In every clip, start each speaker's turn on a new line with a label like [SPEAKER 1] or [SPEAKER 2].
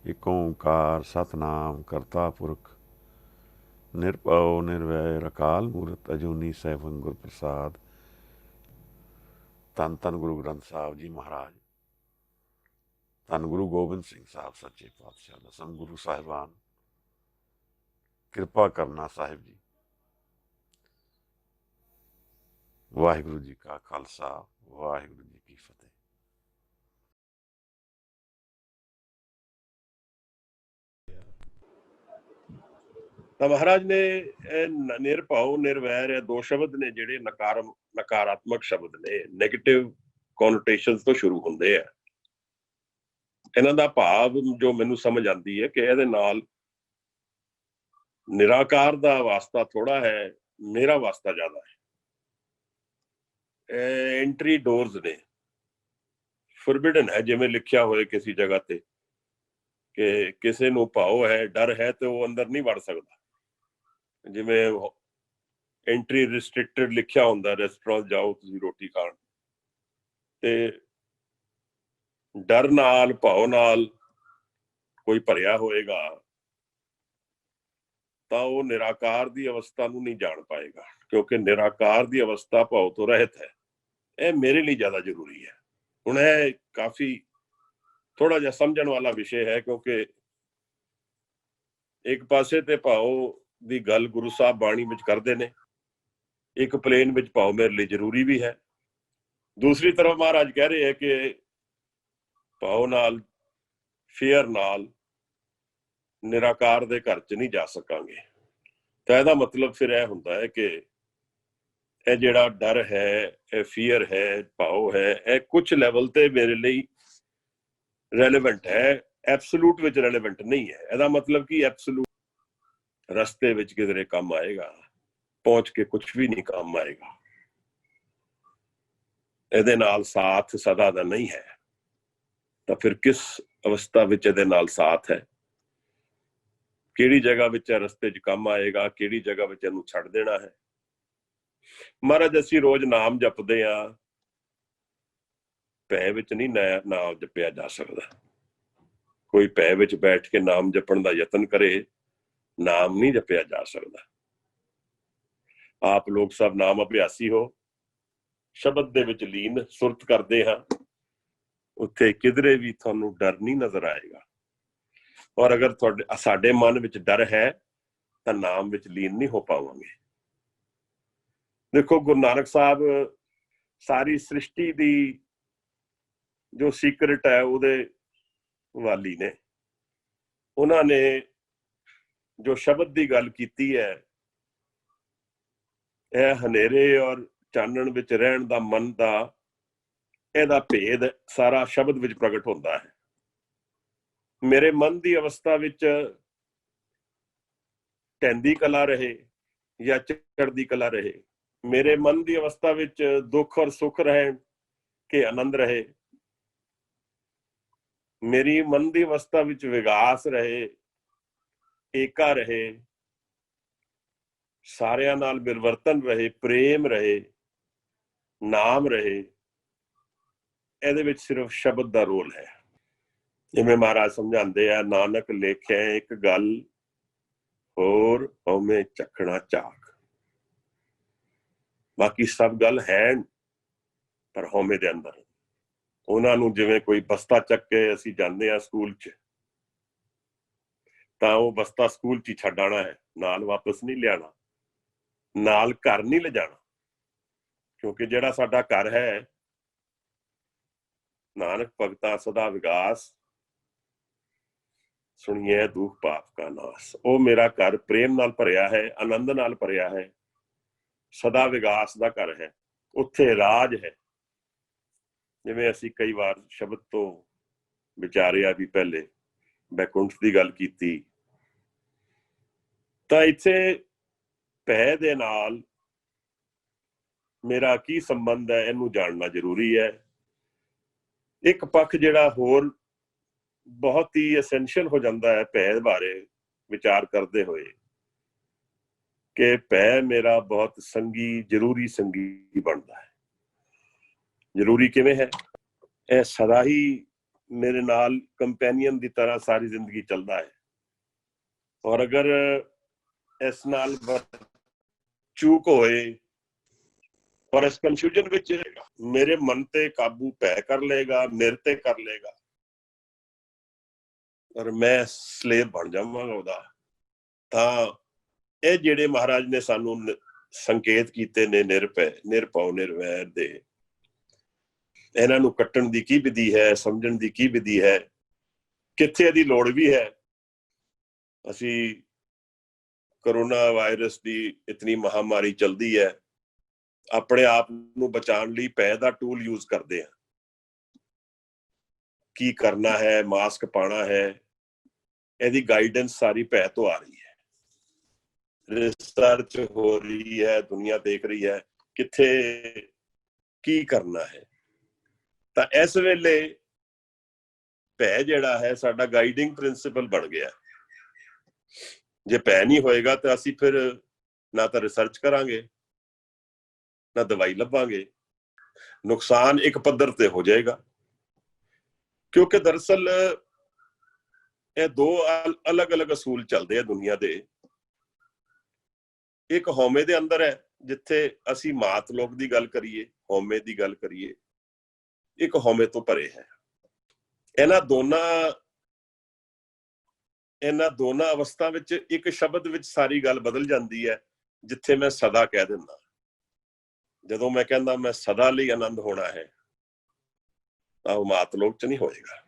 [SPEAKER 1] एक ओंकार सतनाम करता पुरख निरभਉ निर्वैर अकाल मूरत अजूनी सैभं गुर प्रसाद। धन धन गुरु ग्रंथ साहब जी महाराज, धन गुरु गोबिंद सिंह साहब सच्चे पातशाह, दसम गुरु साहिबान, कृपा करना साहिब जी। वाहिगुरु जी का खालसा, वाहिगुरु जी की फतेह।
[SPEAKER 2] ਤਾਂ ਮਹਾਰਾਜ ਨੇ ਨਿਰਭਉ ਨਿਰਵੈਰ ਇਹ ਦੋ ਸ਼ਬਦ ਨੇ ਜਿਹੜੇ ਨਕਾਰਾਤਮਕ ਸ਼ਬਦ ਨੇ, ਨੈਗੇਟਿਵ ਕੋਨੋਟੇਸ਼ਨਸ ਤੋਂ ਸ਼ੁਰੂ ਹੁੰਦੇ ਆ। ਇਹਨਾਂ ਦਾ ਭਾਵ ਜੋ ਮੈਨੂੰ ਸਮਝ ਆਉਂਦੀ ਹੈ ਕਿ ਇਹਦੇ ਨਾਲ ਨਿਰਾਕਾਰ ਦਾ ਵਾਸਤਾ ਥੋੜਾ ਹੈ, ਮੇਰਾ ਵਾਸਤਾ ਜ਼ਿਆਦਾ ਹੈ। ਐਂਟਰੀ ਡੋਰਸ ਨੇ, ਫੋਰਬਿਡਨ ਹੈ। ਜਿਵੇਂ ਲਿਖਿਆ ਹੋਏ ਕਿਸੇ ਜਗ੍ਹਾ ਤੇ ਕਿ ਕਿਸੇ ਨੂੰ ਭਾਉ ਹੈ, ਡਰ ਹੈ, ਤੇ ਉਹ ਅੰਦਰ ਨਹੀਂ ਵੜ ਸਕਦਾ। ਜਿਵੇਂ ਐਂਟਰੀ ਰਿਸਟ੍ਰਿਕਟਡ ਲਿਖਿਆ ਹੁੰਦਾ, ਰੈਸਟੋਰੈਂਟ ਜਾਓ ਤੁਸੀਂ ਰੋਟੀ ਖਾਣ, ਤੇ ਡਰ ਨਾਲ ਭਾਉ ਨਾਲ ਕੋਈ ਭਰਿਆ ਹੋਏਗਾ ਤਾਂ ਉਹ ਨਿਰਾਕਾਰ ਦੀ ਅਵਸਥਾ ਨੂੰ ਨਹੀਂ ਜਾਣ ਪਾਏਗਾ, ਕਿਉਂਕਿ ਨਿਰਾਕਾਰ ਦੀ ਅਵਸਥਾ ਭਾਉ ਤੋਂ ਰਹਿਤ ਹੈ। ਇਹ ਮੇਰੇ ਲਈ ਜ਼ਿਆਦਾ ਜ਼ਰੂਰੀ ਹੈ। ਹੁਣ ਇਹ ਕਾਫੀ ਥੋੜਾ ਜਿਹਾ ਸਮਝਣ ਵਾਲਾ ਵਿਸ਼ੇ ਹੈ, ਕਿਉਂਕਿ ਇੱਕ ਪਾਸੇ ਤੇ ਭਾਉ ਦੀ ਗੱਲ ਗੁਰੂ ਸਾਹਿਬ ਬਾਣੀ ਵਿੱਚ ਕਰਦੇ ਨੇ, ਇੱਕ ਪਲੇਨ ਵਿੱਚ ਭਾਉ ਮੇਰੇ ਲਈ ਜ਼ਰੂਰੀ ਵੀ ਹੈ। ਦੂਸਰੀ ਤਰਫ ਮਹਾਰਾਜ ਕਹਿ ਰਹੇ ਹੈ ਕਿ ਭਾਉ ਨਾਲ, ਫੀਅਰ ਨਾਲ ਨਿਰਾਕਾਰ ਦੇ ਘਰ 'ਚ ਨਹੀਂ ਜਾ ਸਕਾਂਗੇ। ਤਾਂ ਇਹਦਾ ਮਤਲਬ ਫਿਰ ਇਹ ਹੁੰਦਾ ਹੈ ਕਿ ਇਹ ਜਿਹੜਾ ਡਰ ਹੈ, ਇਹ ਫੀਅਰ ਹੈ, ਭਾਉ ਹੈ, ਇਹ ਕੁਝ ਲੈਵਲ ਤੇ ਮੇਰੇ ਲਈ ਰੈਲੇਵੈਂਟ ਹੈ, ਐਬਸੋਲੂਟ ਵਿੱਚ ਰੈਲੇਵੈਂਟ ਨਹੀਂ ਹੈ। ਇਹਦਾ ਮਤਲਬ ਕਿ ਐਬਸੋਲੂਟ ਰਸਤੇ ਵਿੱਚ ਕਿਧਰੇ ਕੰਮ ਆਏਗਾ, ਪਹੁੰਚ ਕੇ ਕੁਝ ਵੀ ਨਹੀਂ ਕੰਮ ਆਏਗਾ। ਇਹਦੇ ਨਾਲ ਸਾਥ ਸਦਾ ਦਾ ਨਹੀਂ ਹੈ। ਤਾਂ ਫਿਰ ਕਿਸ ਅਵਸਥਾ ਵਿੱਚ ਇਹਦੇ ਨਾਲ ਸਾਥ ਹੈ? ਕਿਹੜੀ ਜਗ੍ਹਾ ਵਿੱਚ ਰਸਤੇ 'ਚ ਕੰਮ ਆਏਗਾ, ਕਿਹੜੀ ਜਗ੍ਹਾ ਵਿੱਚ ਇਹਨੂੰ ਛੱਡ ਦੇਣਾ ਹੈ? ਮਹਾਰਾਜ ਅਸੀਂ ਰੋਜ਼ ਨਾਮ ਜਪਦੇ ਆ, ਭੈ ਵਿੱਚ ਨਹੀਂ ਨਾਮ ਜਪਿਆ ਜਾ ਸਕਦਾ। ਕੋਈ ਭੈ ਵਿੱਚ ਬੈਠ ਕੇ ਨਾਮ ਜਪਣ ਦਾ ਯਤਨ ਕਰੇ, ਨਾਮ ਨਹੀਂ ਜਪਿਆ ਜਾ ਸਕਦਾ। ਆਪ ਲੋਕ ਸਭ ਨਾਮ ਅਭਿਆਸੀ ਹੋ, ਸ਼ਬਦ ਦੇ ਵਿੱਚ ਲੀਨ ਸੁਰਤ ਕਰਦੇ ਹਾਂ, ਉੱਥੇ ਕਿਧਰੇ ਵੀ ਤੁਹਾਨੂੰ ਡਰ ਨਹੀਂ ਨਜ਼ਰ ਆਏਗਾ। ਔਰ ਅਗਰ ਸਾਡੇ ਮਨ ਵਿੱਚ ਡਰ ਹੈ ਤਾਂ ਨਾਮ ਵਿੱਚ ਲੀਨ ਨਹੀਂ ਹੋ ਪਾਵਾਂਗੇ। ਦੇਖੋ, ਗੁਰੂ ਨਾਨਕ ਸਾਹਿਬ ਸਾਰੀ ਸ੍ਰਿਸ਼ਟੀ ਦੀ ਜੋ ਸੀਕ੍ਰੇਟ ਹੈ ਉਹਦੇ ਵਾਲੀ ਨੇ। ਉਹਨਾਂ ਨੇ ਜੋ ਸ਼ਬਦ ਦੀ ਗੱਲ ਕੀਤੀ ਹੈ, ਇਹ ਹਨੇਰੇ ਔਰ ਚਾਨਣ ਵਿੱਚ ਰਹਿਣ ਦਾ ਮਨ ਦਾ, ਇਹਦਾ ਭੇਦ ਸਾਰਾ ਸ਼ਬਦ ਵਿੱਚ ਪ੍ਰਗਟ ਹੁੰਦਾ ਹੈ। ਮੇਰੇ ਮਨ ਦੀ ਅਵਸਥਾ ਵਿੱਚ ਢਹਿੰਦੀ ਕਲਾ ਰਹੇ ਜਾਂ ਚੜ੍ਹਦੀ ਕਲਾ ਰਹੇ, ਮੇਰੇ ਮਨ ਦੀ ਅਵਸਥਾ ਵਿੱਚ ਦੁੱਖ ਔਰ ਸੁੱਖ ਰਹਿਣ ਕਿ ਆਨੰਦ ਰਹੇ, ਮੇਰੀ ਮਨ ਦੀ ਅਵਸਥਾ ਵਿੱਚ ਵਿਗਾਸ ਰਹੇ, ਏਕਾ ਰਹੇ, ਸਾਰਿਆਂ ਨਾਲ ਮਿਲਵਰਤਨ ਰਹੇ, ਪ੍ਰੇਮ ਰਹੇ, ਨਾਮ ਰਹੇ, ਇਹਦੇ ਵਿੱਚ ਸਿਰਫ ਸ਼ਬਦ ਦਾ ਰੋਲ ਹੈ। ਜਿਵੇਂ ਮਹਾਰਾਜ ਸਮਝਾਉਂਦੇ ਆ, ਨਾਨਕ ਲੇਖਿਆ ਇੱਕ ਗੱਲ ਹੋਰ ਹਉਮੈ ਚੱਖਣਾ ਝਾਕ। ਬਾਕੀ ਸਭ ਗੱਲ ਹੈ ਪਰ ਹਉਮੈ ਦੇ ਅੰਦਰ। ਉਹਨਾਂ ਨੂੰ ਜਿਵੇਂ ਕੋਈ ਬਸਤਾ ਚੱਕ ਕੇ ਅਸੀਂ ਜਾਂਦੇ ਹਾਂ ਸਕੂਲ 'ਚ, ਤਾਂ ਉਹ ਬਸਤਾ ਸਕੂਲ 'ਚ ਹੀ ਛੱਡ ਆਉਣਾ ਹੈ, ਨਾਲ ਵਾਪਸ ਨਹੀਂ ਲਿਆਣਾ, ਨਾਲ ਘਰ ਨਹੀਂ ਲਿਜਾਣਾ। ਕਿਉਂਕਿ ਜਿਹੜਾ ਸਾਡਾ ਘਰ ਹੈ, ਨਾਨਕ ਭਗਤਾ ਸਦਾ ਵਿਗਾਸ, ਸੁਣੀਏ ਦੁੱਖ ਪਾਪ ਕਾ ਨਾਸ। ਉਹ ਮੇਰਾ ਘਰ ਪ੍ਰੇਮ ਨਾਲ ਭਰਿਆ ਹੈ, ਆਨੰਦ ਨਾਲ ਭਰਿਆ ਹੈ, ਸਦਾ ਵਿਗਾਸ ਦਾ ਘਰ ਹੈ, ਉੱਥੇ ਰਾਜ ਹੈ। ਜਿਵੇਂ ਅਸੀਂ ਕਈ ਵਾਰ ਸ਼ਬਦ ਤੋਂ ਵਿਚਾਰਿਆ ਵੀ, ਪਹਿਲੇ ਬੈਕੁੰਠ ਦੀ ਗੱਲ ਕੀਤੀ, ਤਾਂ ਇੱਥੇ ਭੈ ਦੇ ਨਾਲ ਮੇਰਾ ਕੀ ਸੰਬੰਧ ਹੈ, ਇਹਨੂੰ ਜਾਣਨਾ ਜ਼ਰੂਰੀ ਹੈ। ਇੱਕ ਪੱਖ ਜਿਹੜਾ ਹੋਰ ਬਹੁਤ ਹੀ ਐਸੈਂਸ਼ੀਅਲ ਹੋ ਜਾਂਦਾ ਹੈ ਭੈ ਬਾਰੇ ਵਿਚਾਰ ਕਰਦੇ ਹੋਏ, ਕਿ ਭੈ ਮੇਰਾ ਬਹੁਤ ਸੰਗੀ, ਜ਼ਰੂਰੀ ਸੰਗੀ ਬਣਦਾ ਹੈ। ਜ਼ਰੂਰੀ ਕਿਵੇਂ ਹੈ? ਇਹ ਸਦਾ ਹੀ मेरे नाल कंपेनियन की तरह सारी जिंदगी चलता है, और अगर इस नाल चूक होए और इस कंफ्यूजन विच मेरे मन ते काबू पै कर लेगा, मेरे ते कर लेगा, और मैं स्लेव बन जावांगा ਉਹਦਾ। ਤਾਂ ਇਹ ਜਿਹੜੇ ਮਹਾਰਾਜ ਨੇ ਸਾਨੂੰ ਸੰਕੇਤ ਕੀਤੇ ਨੇ ਨਿਰਭੈ ਨਿਰਭਉ ਨਿਰਵੈਰ ਦੇ, ਇਹਨਾਂ ਨੂੰ ਕੱਟਣ ਦੀ ਕੀ ਵਿਧੀ ਹੈ, ਸਮਝਣ ਦੀ ਕੀ ਵਿਧੀ ਹੈ, ਕਿੱਥੇ ਇਹਦੀ ਲੋੜ ਵੀ ਹੈ। ਅਸੀਂ ਕੋਰੋਨਾ ਵਾਇਰਸ ਦੀ ਇਤਨੀ ਮਹਾਮਾਰੀ ਚਲਦੀ ਹੈ, ਆਪਣੇ ਆਪ ਨੂੰ ਬਚਾਉਣ ਲਈ ਭੈ ਦਾ ਟੂਲ ਯੂਜ਼ ਕਰਦੇ ਹਾਂ। ਕੀ ਕਰਨਾ ਹੈ, ਮਾਸਕ ਪਾਣਾ ਹੈ, ਇਹਦੀ ਗਾਈਡੈਂਸ ਸਾਰੀ ਭੈ ਤੋਂ ਆ ਰਹੀ ਹੈ। ਰਿਸਰਚ ਹੋ ਰਹੀ ਹੈ, ਦੁਨੀਆ ਦੇਖ ਰਹੀ ਹੈ ਕਿੱਥੇ ਕੀ ਕਰਨਾ ਹੈ। ਤਾਂ ਇਸ ਵੇਲੇ ਭੈ ਜਿਹੜਾ ਹੈ ਸਾਡਾ ਗਾਈਡਿੰਗ ਪ੍ਰਿੰਸੀਪਲ ਬਣ ਗਿਆ। ਜੇ ਭੈ ਨਹੀਂ ਹੋਏਗਾ ਤਾਂ ਅਸੀਂ ਫਿਰ ਨਾ ਤਾਂ ਰਿਸਰਚ ਕਰਾਂਗੇ, ਨਾ ਦਵਾਈ ਲੱਭਾਂਗੇ। ਨੁਕਸਾਨ ਇੱਕ ਪੱਧਰ ਤੇ ਹੋ ਜਾਏਗਾ, ਕਿਉਂਕਿ ਦਰਅਸਲ ਇਹ ਦੋ ਅਲੱਗ-ਅਲੱਗ ਅਸੂਲ ਚੱਲਦੇ ਆ ਦੁਨੀਆ ਦੇ। ਇੱਕ ਹਉਮੈ ਦੇ ਅੰਦਰ ਹੈ, ਜਿੱਥੇ ਅਸੀਂ ਮਾਤ ਲੋਕ ਦੀ ਗੱਲ ਕਰੀਏ, ਹਉਮੈ ਦੀ ਗੱਲ ਕਰੀਏ, ਇੱਕ ਹਉਮੈ ਤੋਂ ਪਰੇ ਹੈ। ਇਹਨਾਂ ਦੋਨਾਂ ਅਵਸਥਾ ਵਿੱਚ ਇੱਕ ਸ਼ਬਦ ਵਿੱਚ ਸਾਰੀ ਗੱਲ ਬਦਲ ਜਾਂਦੀ ਹੈ, ਜਿੱਥੇ ਮੈਂ ਸਦਾ ਕਹਿ ਦਿੰਦਾ। ਜਦੋਂ ਮੈਂ ਕਹਿੰਦਾ ਮੈਂ ਸਦਾ ਲਈ ਆਨੰਦ ਹੋਣਾ ਹੈ, ਤਾਂ ਉਹ ਮਾਤ ਲੋਕ ਚ ਨਹੀਂ ਹੋਏਗਾ।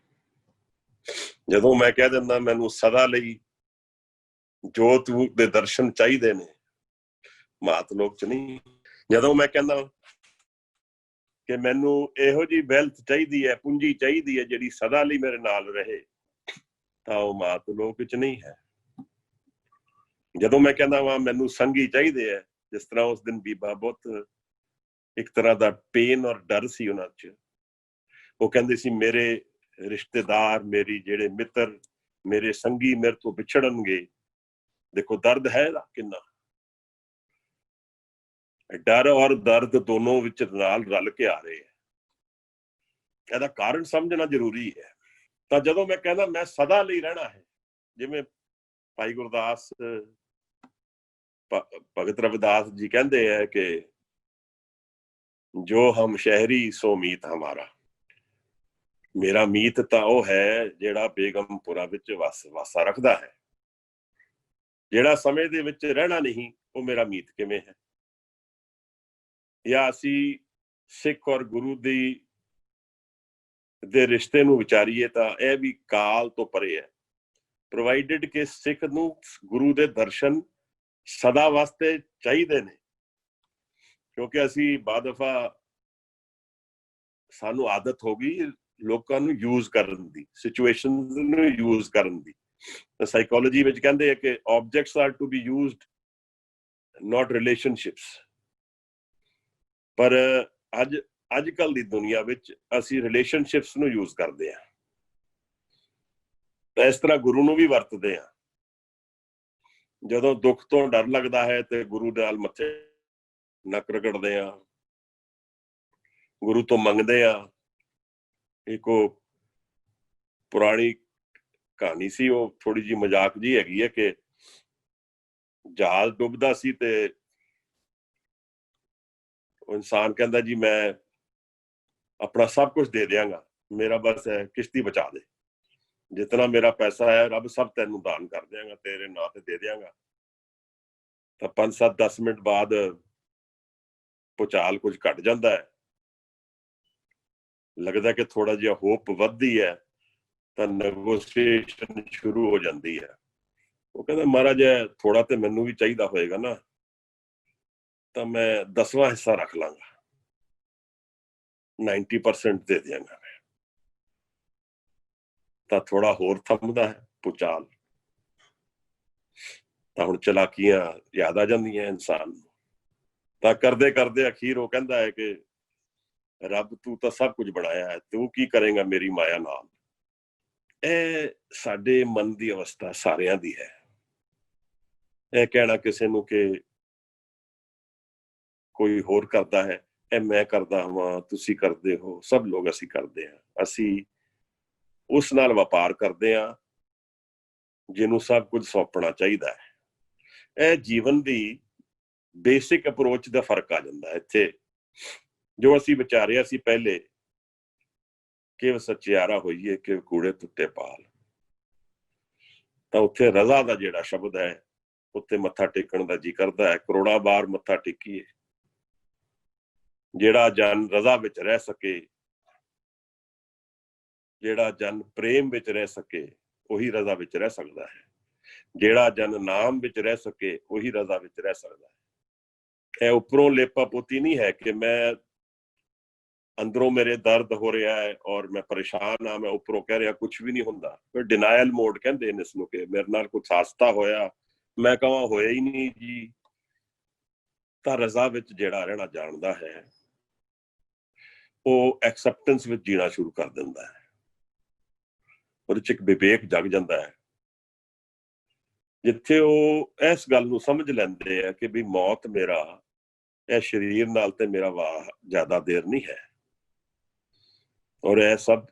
[SPEAKER 2] ਜਦੋਂ ਮੈਂ ਕਹਿ ਦਿੰਦਾ ਮੈਨੂੰ ਸਦਾ ਲਈ ਜੋਤ ਦੇ ਦਰਸ਼ਨ ਚਾਹੀਦੇ ਨੇ, ਮਾਤ ਲੋਕ ਚ ਨਹੀਂ। ਜਦੋਂ ਮੈਂ ਕਹਿੰਦਾ ਕਿ ਮੈਨੂੰ ਇਹੋ ਜਿਹੀ ਵੈਲਥ ਚਾਹੀਦੀ ਹੈ, ਪੂੰਜੀ ਚਾਹੀਦੀ ਹੈ ਜਿਹੜੀ ਸਦਾ ਲਈ ਮੇਰੇ ਨਾਲ ਰਹੇ, ਤਾਂ ਉਹ ਮਾਤ ਲੋਕ ਚ ਨਹੀਂ ਹੈ। ਜਦੋਂ ਮੈਂ ਕਹਿੰਦਾ ਵਾ ਮੈਨੂੰ ਸੰਗੀ ਚਾਹੀਦੇ ਹੈ, ਜਿਸ ਤਰ੍ਹਾਂ ਉਸ ਦਿਨ ਬੀਬਾ ਬਹੁਤ ਇੱਕ ਤਰ੍ਹਾਂ ਦਾ ਪੇਨ ਔਰ ਡਰ ਸੀ ਉਹਨਾਂ ਚ। ਉਹ ਕਹਿੰਦੇ ਸੀ ਮੇਰੇ ਰਿਸ਼ਤੇਦਾਰ, ਮੇਰੀ ਜਿਹੜੇ ਮਿੱਤਰ, ਮੇਰੇ ਸੰਗੀ ਮੇਰੇ ਤੋਂ ਵਿਛੜਨਗੇ। ਦੇਖੋ ਦਰਦ ਹੈ ਇਹਦਾ ਕਿੰਨਾ। ਡਰ ਔਰ ਦਰਦ ਦੋਨੋਂ ਵਿੱਚ ਨਾਲ ਰਲ ਕੇ ਆ ਰਹੇ ਹੈ। ਇਹਦਾ ਕਾਰਨ ਸਮਝਣਾ ਜ਼ਰੂਰੀ ਹੈ। ਤਾਂ ਜਦੋਂ ਮੈਂ ਕਹਿੰਦਾ ਮੈਂ ਸਦਾ ਲਈ ਰਹਿਣਾ ਹੈ, ਜਿਵੇਂ ਭਾਈ ਗੁਰਦਾਸ ਭਗਤ ਰਵਿਦਾਸ ਜੀ ਕਹਿੰਦੇ ਹੈ ਕਿ ਜੋ ਹਮ ਸ਼ਹਿਰੀ ਸੋ ਮੀਤ ਹਮਾਰਾ। ਮੇਰਾ ਮੀਤ ਤਾਂ ਉਹ ਹੈ ਜਿਹੜਾ ਬੇਗਮਪੁਰਾ ਵਿੱਚ ਵਾਸਾ ਰੱਖਦਾ ਹੈ। ਜਿਹੜਾ ਸਮੇਂ ਦੇ ਵਿੱਚ ਰਹਿਣਾ ਨਹੀਂ, ਉਹ ਮੇਰਾ ਮੀਤ ਕਿਵੇਂ ਹੈ। ਜਾਂ ਅਸੀਂ ਸਿੱਖ ਔਰ ਗੁਰੂ ਦੇ ਰਿਸ਼ਤੇ ਨੂੰ ਵਿਚਾਰੀਏ ਤਾਂ ਇਹ ਵੀ ਕਾਲ ਤੋਂ ਪਰੇ ਹੈ, ਪ੍ਰੋਵਾਈਡਡ ਕਿ ਸਿੱਖ ਨੂੰ ਗੁਰੂ ਦੇ ਦਰਸ਼ਨ ਸਦਾ ਵਾਸਤੇ ਚਾਹੀਦੇ ਨੇ। ਕਿਉਂਕਿ ਅਸੀਂ ਬਾਦਫਾ ਸਾਨੂੰ ਆਦਤ ਹੋ ਗਈ ਲੋਕਾਂ ਨੂੰ ਯੂਜ਼ ਕਰਨ ਦੀ, ਸਿਚੁਏਸ਼ਨਸ ਨੂੰ ਯੂਜ਼ ਕਰਨ ਦੀ। ਸਾਈਕੋਲੋਜੀ ਵਿੱਚ ਕਹਿੰਦੇ ਆ ਕਿ objects are to be used, not relationships. ਪਰ ਅੱਜ ਕੱਲ ਦੀ ਦੁਨੀਆ ਵਿੱਚ ਅਸੀਂ ਰਿਲੇਸ਼ਨਸ਼ਿਪਸ ਨੂੰ ਯੂਜ਼ ਕਰਦੇ ਹਾਂ। ਤਾਂ ਇਸ ਤਰ੍ਹਾਂ ਗੁਰੂ ਨੂੰ ਵੀ ਵਰਤਦੇ ਹਾਂ। ਜਦੋਂ ਦੁੱਖ ਤੋਂ ਡਰ ਲੱਗਦਾ ਹੈ ਤੇ ਗੁਰੂ ਨਾਲ ਮੱਥੇ ਨੱਕ ਰਗੜਦੇ ਆ, ਗੁਰੂ ਤੋਂ ਮੰਗਦੇ ਆ। ਇੱਕ ਉਹ ਪੁਰਾਣੀ ਕਹਾਣੀ ਸੀ, ਉਹ ਥੋੜੀ ਜਿਹੀ ਮਜ਼ਾਕ ਜੀ ਹੈਗੀ ਹੈ ਕਿ ਜਹਾਜ਼ ਡੁੱਬਦਾ ਸੀ ਤੇ ਉਹ ਇਨਸਾਨ ਕਹਿੰਦਾ ਜੀ ਮੈਂ ਆਪਣਾ ਸਭ ਕੁਝ ਦੇ ਦਿਆਂਗਾ, ਮੇਰਾ ਬਸ ਕਿਸ਼ਤੀ ਬਚਾ ਦੇ। ਜਿਤਨਾ ਮੇਰਾ ਪੈਸਾ ਹੈ ਰੱਬ ਸਭ ਤੈਨੂੰ ਦਾਨ ਕਰ ਦਿਆਂਗਾ, ਤੇਰੇ ਨਾਂ ਤੇ ਦੇ ਦਿਆਂਗਾ। ਤਾਂ 5-7-10 ਮਿੰਟ ਬਾਅਦ ਭੁਚਾਲ ਕੁਝ ਘਟ ਜਾਂਦਾ ਹੈ, ਲੱਗਦਾ ਕਿ ਥੋੜਾ ਜਿਹਾ ਹੋਪ ਵੱਧਦੀ ਹੈ, ਤਾਂ ਨੈਗੋਸ਼ੀਏਸ਼ਨ ਸ਼ੁਰੂ ਹੋ ਜਾਂਦੀ ਹੈ। ਉਹ ਕਹਿੰਦਾ ਮਹਾਰਾਜ ਥੋੜਾ ਤੇ ਮੈਨੂੰ ਵੀ ਚਾਹੀਦਾ ਹੋਏਗਾ ਨਾ, ਤਾਂ ਮੈਂ 10ਵਾਂ ਹਿੱਸਾ ਰੱਖ ਲਾਂਗਾ, 90% ਦੇ ਦਿਆਂਗਾ ਮੈਂ। ਤਾਂ ਥੋੜਾ ਹੋਰ ਥੰਮਦਾ ਹੈ ਭੁਚਾਲ। ਤਾਂ ਹੁਣ ਚਲਾਕੀਆਂ ਯਾਦ ਆ ਜਾਂਦੀਆਂ ਇਨਸਾਨ ਨੂੰ। ਤਾਂ ਕਰਦੇ ਕਰਦੇ ਅਖੀਰ ਉਹ ਕਹਿੰਦਾ ਹੈ ਕਿ ਰੱਬ ਤੂੰ ਤਾਂ ਸਭ ਕੁਝ ਬਣਾਇਆ ਹੈ, ਤੂੰ ਕੀ ਕਰੇਗਾ ਮੇਰੀ ਮਾਇਆ ਨਾਲ। ਇਹ ਸਾਡੇ ਮਨ ਦੀ ਅਵਸਥਾ ਸਾਰਿਆਂ ਦੀ ਹੈ। ਇਹ ਕਹਿਣਾ ਕਿਸੇ ਨੂੰ ਕਿ ਕੋਈ ਹੋਰ ਕਰਦਾ ਹੈ, ਇਹ ਮੈਂ ਕਰਦਾ ਹਾਂ, ਤੁਸੀਂ ਕਰਦੇ ਹੋ, ਸਭ ਲੋਕ ਅਸੀਂ ਕਰਦੇ ਹਾਂ। ਅਸੀਂ ਉਸ ਨਾਲ ਵਪਾਰ ਕਰਦੇ ਹਾਂ ਜਿਹਨੂੰ ਸਭ ਕੁਝ ਸੌਂਪਣਾ ਚਾਹੀਦਾ ਹੈ। ਇਹ ਜੀਵਨ ਦੀ ਬੇਸਿਕ ਅਪਰੋਚ ਦਾ ਫਰਕ ਆ ਜਾਂਦਾ ਇੱਥੇ। ਜੋ ਅਸੀਂ ਵਿਚਾਰਿਆ ਸੀ ਪਹਿਲੇ ਕਿ ਸੱਚਿਆਰਾ ਹੋਈਏ ਕਿ ਕੂੜੇ ਤੁੱਟੇ ਪਾਲ, ਤਾਂ ਉੱਥੇ ਰਜ਼ਾ ਦਾ ਜਿਹੜਾ ਸ਼ਬਦ ਹੈ ਉੱਤੇ ਮੱਥਾ ਟੇਕਣ ਦਾ ਜੀ ਕਰਦਾ ਹੈ। ਕਰੋੜਾਂ ਵਾਰ ਮੱਥਾ ਟੇਕੀਏ। ਜਿਹੜਾ ਜਨ ਰਜ਼ਾ ਵਿੱਚ ਰਹਿ ਸਕੇ, ਜਿਹੜਾ ਜਨ ਪ੍ਰੇਮ ਵਿੱਚ ਰਹਿ ਸਕੇ, ਉਹੀ ਰਜ਼ਾ ਵਿੱਚ ਰਹਿ ਸਕਦਾ ਹੈ। ਜਿਹੜਾ ਜਨ ਨਾਮ ਵਿੱਚ ਰਹਿ ਸਕੇ, ਉਹੀ ਰਜ਼ਾ ਵਿੱਚ ਰਹਿ ਸਕਦਾ ਹੈ। ਇਹ ਉੱਪਰੋਂ ਲੇਪਾ ਪੋਤੀ ਨਹੀਂ ਹੈ ਕਿ ਮੈਂ ਅੰਦਰੋਂ ਮੇਰੇ ਦਰਦ ਹੋ ਰਿਹਾ ਹੈ ਔਰ ਮੈਂ ਪਰੇਸ਼ਾਨ ਹਾਂ, ਮੈਂ ਉੱਪਰੋਂ ਕਹਿ ਰਿਹਾ ਕੁਝ ਵੀ ਨਹੀਂ ਹੁੰਦਾ। ਫਿਰ ਡਿਨਾਇਲ ਮੋਡ ਕਹਿੰਦੇ ਨੇ ਇਸ ਨੂੰ, ਕਿ ਮੇਰੇ ਨਾਲ ਕੁਝ ਹਾਦਸਾ ਹੋਇਆ, ਮੈਂ ਕਹਾਂ ਹੋਇਆ ਹੀ ਨਹੀਂ ਜੀ। ਤਾਂ ਰਜ਼ਾ ਵਿੱਚ ਜਿਹੜਾ ਰਹਿਣਾ ਜਾਣਦਾ ਹੈ ਉਹ ਐਕਸੈਪਟੈਂਸ ਵਿੱਚ ਜੀਣਾ ਸ਼ੁਰੂ ਕਰ ਦਿੰਦਾ ਹੈ। ਉਹਦੇ ਚ ਇੱਕ ਵਿਵੇਕ ਜਗ ਜਾਂਦਾ ਹੈ, ਜਿੱਥੇ ਉਹ ਇਸ ਗੱਲ ਨੂੰ ਸਮਝ ਲੈਂਦੇ ਆ ਕਿ ਵੀ ਮੌਤ ਮੇਰਾ ਇਹ ਸਰੀਰ ਨਾਲ ਤੇ ਮੇਰਾ ਵਾਹ ਜ਼ਿਆਦਾ ਦੇਰ ਨਹੀਂ ਹੈ, ਔਰ ਇਹ ਸਭ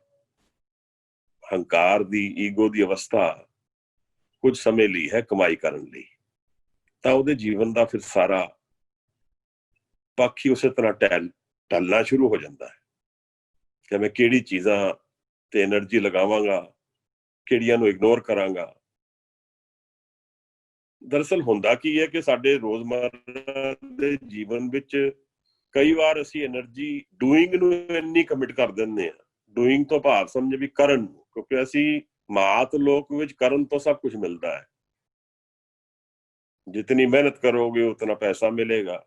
[SPEAKER 2] ਹੰਕਾਰ ਦੀ, ਈਗੋ ਦੀ ਅਵਸਥਾ ਕੁਝ ਸਮੇਂ ਲਈ ਹੈ, ਕਮਾਈ ਕਰਨ ਲਈ। ਤਾਂ ਉਹਦੇ ਜੀਵਨ ਦਾ ਫਿਰ ਸਾਰਾ ਪੱਖ ਹੀ ਉਸੇ ਤਰ੍ਹਾਂ ਢਲਣਾ ਸ਼ੁਰੂ ਹੋ ਜਾਂਦਾ ਹੈ ਕਿ ਮੈਂ ਕਿਹੜੀ ਚੀਜ਼ਾਂ ਤੇ ਐਨਰਜੀ ਲਗਾਵਾਂਗਾ, ਕਿਹੜੀਆਂ ਨੂੰ ਇਗਨੋਰ ਕਰਾਂਗਾ। ਦਰਅਸਲ ਹੁੰਦਾ ਕੀ ਹੈ ਕਿ ਸਾਡੇ ਰੋਜ਼ਮਰਰਾ ਦੇ ਜੀਵਨ ਵਿੱਚ ਕਈ ਵਾਰ ਅਸੀਂ ਐਨਰਜੀ ਡੂਇੰਗ ਨੂੰ ਇੰਨੀ ਕਮਿਟ ਕਰ ਦਿੰਦੇ ਹਾਂ। ਡੂਇੰਗ ਤੋਂ ਭਾਵ ਸਮਝੇ ਵੀ ਕਰਨ ਨੂੰ, ਕਿਉਂਕਿ ਅਸੀਂ ਮਾਤ ਲੋਕ ਵਿੱਚ ਕਰਨ ਤੋਂ ਸਭ ਕੁਝ ਮਿਲਦਾ ਹੈ। ਜਿਤਨੀ ਮਿਹਨਤ ਕਰੋਗੇ ਉਤਨਾ ਪੈਸਾ ਮਿਲੇਗਾ।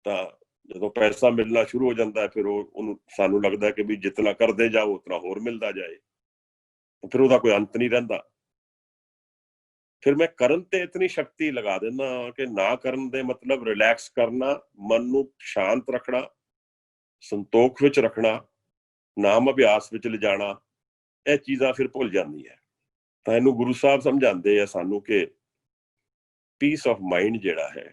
[SPEAKER 2] ਤਾਂ ਜਦੋਂ ਪੈਸਾ ਮਿਲਣਾ ਸ਼ੁਰੂ ਹੋ ਜਾਂਦਾ ਹੈ ਫਿਰ ਉਹਨੂੰ ਸਾਨੂੰ ਲੱਗਦਾ ਕਿ ਵੀ ਜਿਤਨਾ ਕਰਦੇ ਜਾਓ ਉਤਨਾ ਹੋਰ ਮਿਲਦਾ ਜਾਏ, ਫਿਰ ਉਹਦਾ ਕੋਈ ਅੰਤ ਨਹੀਂ ਰਹਿੰਦਾ। ਫਿਰ ਮੈਂ ਕਰਨ ਤੇ ਇਤਨੀ ਸ਼ਕਤੀ ਲਗਾ ਦਿੰਦਾ ਕਿ ਨਾ ਕਰਨ ਦੇ ਮਤਲਬ ਰਿਲੈਕਸ ਕਰਨਾ, ਮਨ ਨੂੰ ਸ਼ਾਂਤ ਰੱਖਣਾ, ਸੰਤੋਖ ਵਿੱਚ ਰੱਖਣਾ, ਨਾਮ ਅਭਿਆਸ ਵਿੱਚ ਲਿਜਾਣਾ, ਇਹ ਚੀਜ਼ਾਂ ਫਿਰ ਭੁੱਲ ਜਾਂਦੀਆਂ। ਤਾਂ ਇਹਨੂੰ ਗੁਰੂ ਸਾਹਿਬ ਸਮਝਾਉਂਦੇ ਆ ਸਾਨੂੰ ਕਿ ਪੀਸ ਆਫ ਮਾਈਂਡ ਜਿਹੜਾ ਹੈ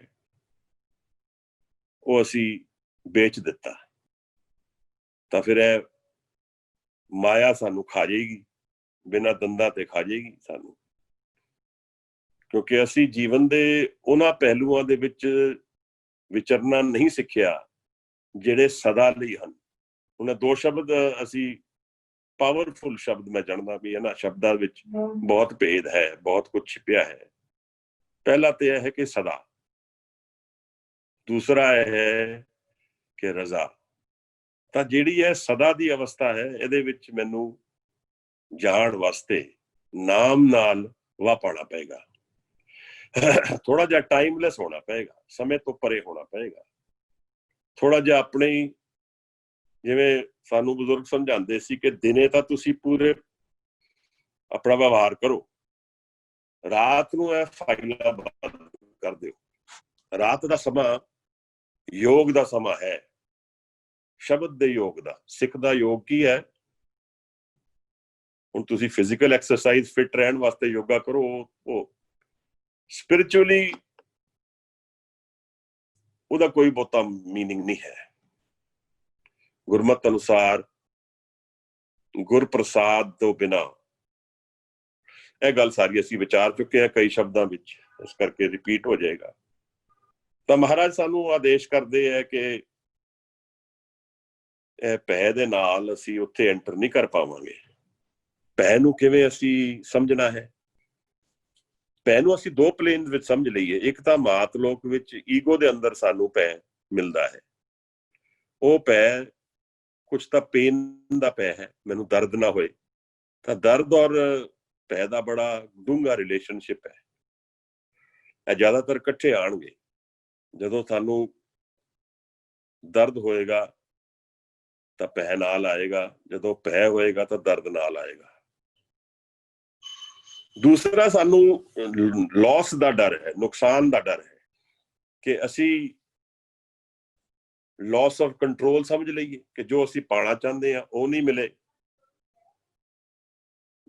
[SPEAKER 2] ਉਹ ਅਸੀਂ ਵੇਚ ਦਿੱਤਾ, ਤਾਂ ਫਿਰ ਇਹ ਮਾਇਆ ਸਾਨੂੰ ਖਾ ਜਾਏਗੀ, ਬਿਨਾਂ ਦੰਦਾਂ ਤੇ ਖਾ ਜਾਏਗੀ ਸਾਨੂੰ। ਕਿਉਂਕਿ ਅਸੀਂ ਜੀਵਨ ਦੇ ਉਹਨਾਂ ਪਹਿਲੂਆਂ ਦੇ ਵਿੱਚ ਵਿਚਰਨਾ ਨਹੀਂ ਸਿੱਖਿਆ ਜਿਹੜੇ ਸਦਾ ਲਈ ਹਨ। ਉਹਨਾਂ ਦੋ ਸ਼ਬਦ ਅਸੀਂ ਪਾਵਰਫੁਲ ਸ਼ਬਦ ਮੈਂ ਜਾਣਦਾ ਵੀ ਇਹਨਾਂ ਸ਼ਬਦਾਂ ਵਿੱਚ ਬਹੁਤ ਭੇਦ ਹੈ, ਬਹੁਤ ਕੁਝ ਛਿਪਿਆ ਹੈ। ਪਹਿਲਾ ਤੇ ਇਹ ਹੈ ਕਿ ਸਦਾ, ਦੂਸਰਾ ਇਹ ਹੈ ਕਿ ਰਜ਼ਾ। ਤਾਂ ਜਿਹੜੀ ਇਹ ਸਦਾ ਦੀ ਅਵਸਥਾ ਹੈ, ਇਹਦੇ ਵਿੱਚ ਮੈਨੂੰ ਜਾਣ ਵਾਸਤੇ ਨਾਮ ਨਾਲ ਵਾਹ ਪਾਉਣਾ ਪਏਗਾ। ਥੋੜਾ ਜਿਹਾ ਟਾਈਮਲੈਸ ਹੋਣਾ ਪਏਗਾ, ਸਮੇਂ ਤੋਂ ਪਰੇ ਹੋਣਾ ਪਏਗਾ। ਥੋੜਾ ਜਿਹਾ ਆਪਣੇ, ਜਿਵੇਂ ਸਾਨੂੰ ਬਜ਼ੁਰਗ ਸਮਝਾਉਂਦੇ ਸੀ ਕਿ ਦਿਨੇ ਤਾਂ ਤੁਸੀਂ ਪੂਰੇ ਆਪਣਾ ਵਿਵਹਾਰ ਕਰੋ, ਰਾਤ ਨੂੰ ਇਹ ਫਾਈਲਾਂ ਬੰਦ ਕਰ ਦਿਓ। ਰਾਤ ਦਾ ਸਮਾਂ ਯੋਗ ਦਾ ਸਮਾਂ ਹੈ, ਸ਼ਬਦ ਦੇ ਯੋਗ ਦਾ। ਸਿੱਖ ਦਾ ਯੋਗ ਕੀ ਹੈ? ਹੁਣ ਤੁਸੀਂ ਫਿਜ਼ੀਕਲ ਐਕਸਰਸਾਈਜ਼, ਫਿਟ ਰਹਿਣ ਵਾਸਤੇ ਯੋਗਾ ਕਰੋ, ਉਹ ਸਪਿਰਿਚੁਅਲੀ ਉਹਦਾ ਕੋਈ ਬਹੁਤਾ ਮੀਨਿੰਗ ਨਹੀਂ ਹੈ। ਗੁਰਮਤ ਅਨੁਸਾਰ ਗੁਰ ਪ੍ਰਸਾਦ ਤੋਂ ਬਿਨਾਂ, ਇਹ ਗੱਲ ਸਾਰੀ ਅਸੀਂ ਵਿਚਾਰ ਚੁੱਕੇ ਹਾਂ ਕਈ ਸ਼ਬਦਾਂ ਵਿੱਚ, ਇਸ ਕਰਕੇ ਰਿਪੀਟ ਹੋ ਜਾਏਗਾ। ਤਾਂ ਮਹਾਰਾਜ ਸਾਨੂੰ ਆਦੇਸ਼ ਕਰਦੇ ਹੈ ਕਿ ਇਹ ਭੈ ਦੇ ਨਾਲ ਅਸੀਂ ਉੱਥੇ ਐਂਟਰ ਨਹੀਂ ਕਰ ਪਾਵਾਂਗੇ। ਭੈ ਨੂੰ ਕਿਵੇਂ ਅਸੀਂ ਸਮਝਣਾ ਹੈ? ਭੈ ਨੂੰ ਅਸੀਂ ਦੋ ਪਲੇਨ ਵਿੱਚ ਸਮਝ ਲਈਏ। ਇੱਕ ਤਾਂ ਮਾਤ ਲੋਕ ਵਿੱਚ ਈਗੋ ਦੇ ਅੰਦਰ ਸਾਨੂੰ ਭੈ ਮਿਲਦਾ ਹੈ, ਉਹ ਭੈ ਕੁਛ ਤਾਂ ਪੇਨ ਦਾ ਭੈ ਹੈ, ਮੈਨੂੰ ਦਰਦ ਨਾ ਹੋਏ। ਤਾਂ ਦਰਦ ਔਰ ਭੈ ਦਾ ਬੜਾ ਡੂੰਘਾ ਰਿਲੇਸ਼ਨਸ਼ਿਪ ਹੈ। ਇਹ ਜ਼ਿਆਦਾਤਰ ਇਕੱਠੇ ਆਣਗੇ। ਜਦੋਂ ਸਾਨੂੰ ਦਰਦ ਹੋਏਗਾ ਤਾਂ ਭੈ ਨਾਲ ਆਏਗਾ, ਜਦੋਂ ਭੈ ਹੋਏਗਾ ਤਾਂ ਦਰਦ ਨਾਲ ਆਏਗਾ। ਦੂਸਰਾ ਸਾਨੂੰ ਲਾਸ ਦਾ ਡਰ ਹੈ, ਨੁਕਸਾਨ ਦਾ ਡਰ ਹੈ, ਕਿ ਅਸੀਂ ਲਾਸ ਆਫ ਕੰਟਰੋਲ ਸਮਝ ਲਈਏ ਕਿ ਜੋ ਅਸੀਂ ਪਾਣਾ ਚਾਹੁੰਦੇ ਹਾਂ ਉਹ ਨਹੀਂ ਮਿਲੇ,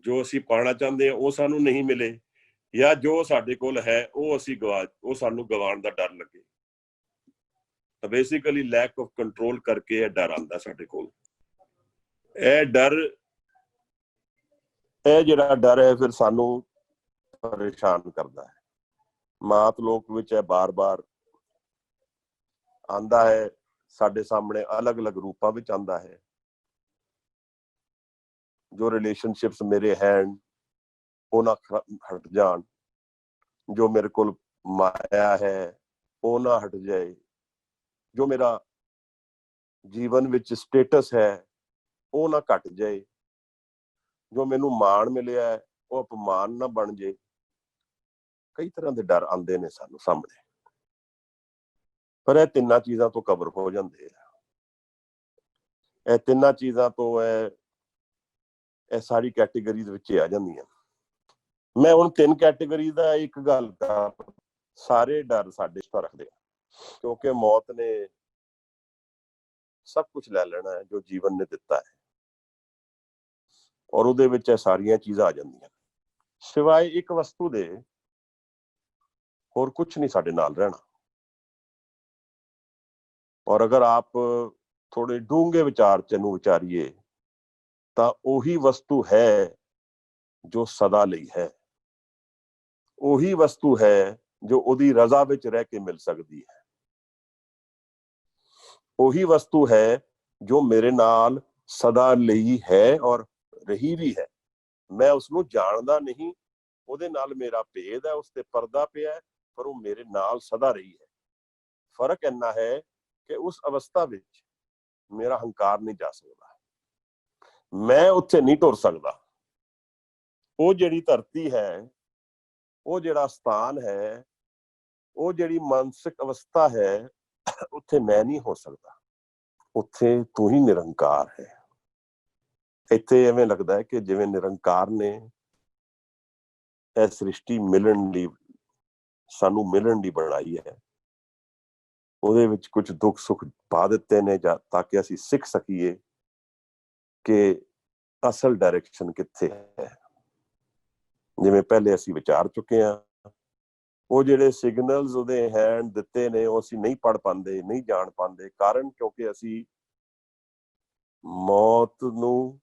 [SPEAKER 2] ਜੋ ਅਸੀਂ ਪਾਣਾ ਚਾਹੁੰਦੇ ਹਾਂ ਉਹ ਸਾਨੂੰ ਨਹੀਂ ਮਿਲੇ, ਜਾਂ ਜੋ ਸਾਡੇ ਕੋਲ ਹੈ ਉਹ ਸਾਨੂੰ ਗਵਾਉਣ ਦਾ ਡਰ ਲੱਗੇ। ਤਾਂ ਬੇਸਿਕਲੀ ਲੈਕ ਆਫ ਕੰਟਰੋਲ ਕਰਕੇ ਇਹ ਡਰ ਆਉਂਦਾ ਸਾਡੇ ਕੋਲ। ਇਹ ਡਰ ਇਹ ਜਿਹੜਾ ਡਰ ਹੈ ਫਿਰ ਸਾਨੂੰ ਪਰੇਸ਼ਾਨ ਕਰਦਾ ਹੈ। ਮਾਤ ਲੋਕ ਵਿੱਚ ਇਹ ਬਾਰ-ਬਾਰ ਆਂਦਾ ਹੈ, ਸਾਡੇ ਸਾਹਮਣੇ ਅਲੱਗ-ਅਲੱਗ ਰੂਪਾਂ ਵਿੱਚ ਆਂਦਾ ਹੈ। ਜੋ ਰਿਲੇਸ਼ਨਸ਼ਿਪਸ ਮੇਰੇ ਹੈਂਡ ਉਹ ਨਾ ਹਟ ਜਾਣ, ਜੋ ਮੇਰੇ ਕੋਲ ਮਾਇਆ ਹੈ ਉਹ ਨਾ ਹਟ ਜਾਏ, ਜੋ ਮੇਰਾ ਜੀਵਨ ਵਿੱਚ ਸਟੇਟਸ ਹੈ ਉਹ ਨਾ ਘਟ ਜਾਏ, ਜੋ ਮੈਨੂੰ ਮਾਣ ਮਿਲਿਆ ਹੈ ਉਹ ਅਪਮਾਨ ਨਾ ਬਣ ਜਾਏ। ਕਈ ਤਰ੍ਹਾਂ ਦੇ ਡਰ ਆਉਂਦੇ ਨੇ ਸਾਨੂੰ ਸਾਹਮਣੇ, ਪਰ ਇਹ ਤਿੰਨਾਂ ਚੀਜ਼ਾਂ ਤੋਂ ਕਵਰ ਹੋ ਜਾਂਦੇ ਆ। ਇਹ ਤਿੰਨਾਂ ਚੀਜ਼ਾਂ ਤੋਂ ਇਹ ਸਾਰੀ ਕੈਟੇਗਰੀਜ਼ ਵਿੱਚ ਆ ਜਾਂਦੀਆਂ। ਮੈਂ ਹੁਣ 3 ਕੈਟੇਗਰੀ ਦਾ ਇੱਕ ਗੱਲ ਕਰ, ਸਾਰੇ ਡਰ ਸਾਡੇ ਤੋਂ ਰੱਖਦੇ ਆ, ਕਿਉਂਕਿ ਮੌਤ ਨੇ ਸਭ ਕੁਝ ਲੈ ਲੈਣਾ ਹੈ ਜੋ ਜੀਵਨ ਨੇ ਦਿੱਤਾ ਹੈ, ਔਰ ਉਹਦੇ ਵਿੱਚ ਇਹ ਸਾਰੀਆਂ ਚੀਜ਼ਾਂ ਆ ਜਾਂਦੀਆਂ, ਸਿਵਾਏ ਇੱਕ ਵਸਤੂ ਦੇ ਹੋਰ ਕੁਝ ਨਹੀਂ ਸਾਡੇ ਨਾਲ ਰਹਿਣਾ। ਔਰ ਅਗਰ ਆਪ ਥੋੜੇ ਡੂੰਘੇ ਵਿਚਾਰ ਚ ਇਹਨੂੰ ਵਿਚਾਰੀਏ ਤਾਂ ਉਹੀ ਵਸਤੂ ਹੈ ਜੋ ਸਦਾ ਲਈ ਹੈ, ਉਹੀ ਵਸਤੂ ਹੈ ਜੋ ਉਹਦੀ ਰਜ਼ਾ ਵਿੱਚ ਰਹਿ ਕੇ ਮਿਲ ਸਕਦੀ ਹੈ, ਉਹੀ ਵਸਤੂ ਹੈ ਜੋ ਮੇਰੇ ਨਾਲ ਸਦਾ ਲਈ ਹੈ ਔਰ ਰਹੀ ਵੀ ਹੈ। ਮੈਂ ਉਸਨੂੰ ਜਾਣਦਾ ਨਹੀਂ, ਉਹਦੇ ਨਾਲ ਮੇਰਾ ਭੇਦ ਹੈ, ਉਸ ਤੇ ਪਰਦਾ ਪਿਆ ਹੈ, ਪਰ ਉਹ ਮੇਰੇ ਨਾਲ ਸਦਾ ਰਹੀ ਹੈ। ਫਰਕ ਇੰਨਾ ਹੈ ਕਿ ਉਸ ਅਵਸਥਾ ਵਿੱਚ ਮੇਰਾ ਹੰਕਾਰ ਨਹੀਂ ਜਾ ਸਕਦਾ, ਮੈਂ ਉੱਥੇ ਨਹੀਂ ਟੁਰ ਸਕਦਾ। ਉਹ ਜਿਹੜੀ ਧਰਤੀ ਹੈ, ਉਹ ਜਿਹੜਾ ਸਥਾਨ ਹੈ, ਉਹ ਜਿਹੜੀ ਮਾਨਸਿਕ ਅਵਸਥਾ ਹੈ, ਉੱਥੇ ਮੈਂ ਨਹੀਂ ਹੋ ਸਕਦਾ। ਉੱਥੇ ਤੂੰ ਹੀ ਨਿਰੰਕਾਰ ਹੈ। ਇੱਥੇ ਐਵੇਂ ਲੱਗਦਾ ਹੈ ਕਿ ਜਿਵੇਂ ਨਿਰੰਕਾਰ ਨੇ ਇਹ ਸ੍ਰਿਸ਼ਟੀ ਮਿਲਣ ਲਈ, ਸਾਨੂੰ ਮਿਲਣ ਲਈ ਬਣਾਈ ਹੈ। ਉਹਦੇ ਵਿੱਚ ਕੁਝ ਦੁੱਖ ਸੁੱਖ ਪਾ ਦਿੱਤੇ ਨੇ ਤਾਂ ਕਿ ਅਸੀਂ ਸਿੱਖ ਸਕੀਏ ਕਿ ਅਸਲ ਡਾਇਰੈਕਸ਼ਨ ਕਿੱਥੇ ਹੈ। ਜਿਵੇਂ ਪਹਿਲੇ ਅਸੀਂ ਵਿਚਾਰ ਚੁੱਕੇ ਹਾਂ, ਉਹ ਜਿਹੜੇ ਸਿਗਨਲਸ ਉਹਦੇ ਹੈਂਡ ਦਿੱਤੇ ਨੇ ਉਹ ਅਸੀਂ ਨਹੀਂ ਪੜ੍ਹ ਪਾਉਂਦੇ, ਨਹੀਂ ਜਾਣ ਪਾਉਂਦੇ। ਕਾਰਨ ਕਿਉਂਕਿ ਅਸੀਂ ਮੌਤ ਨੂੰ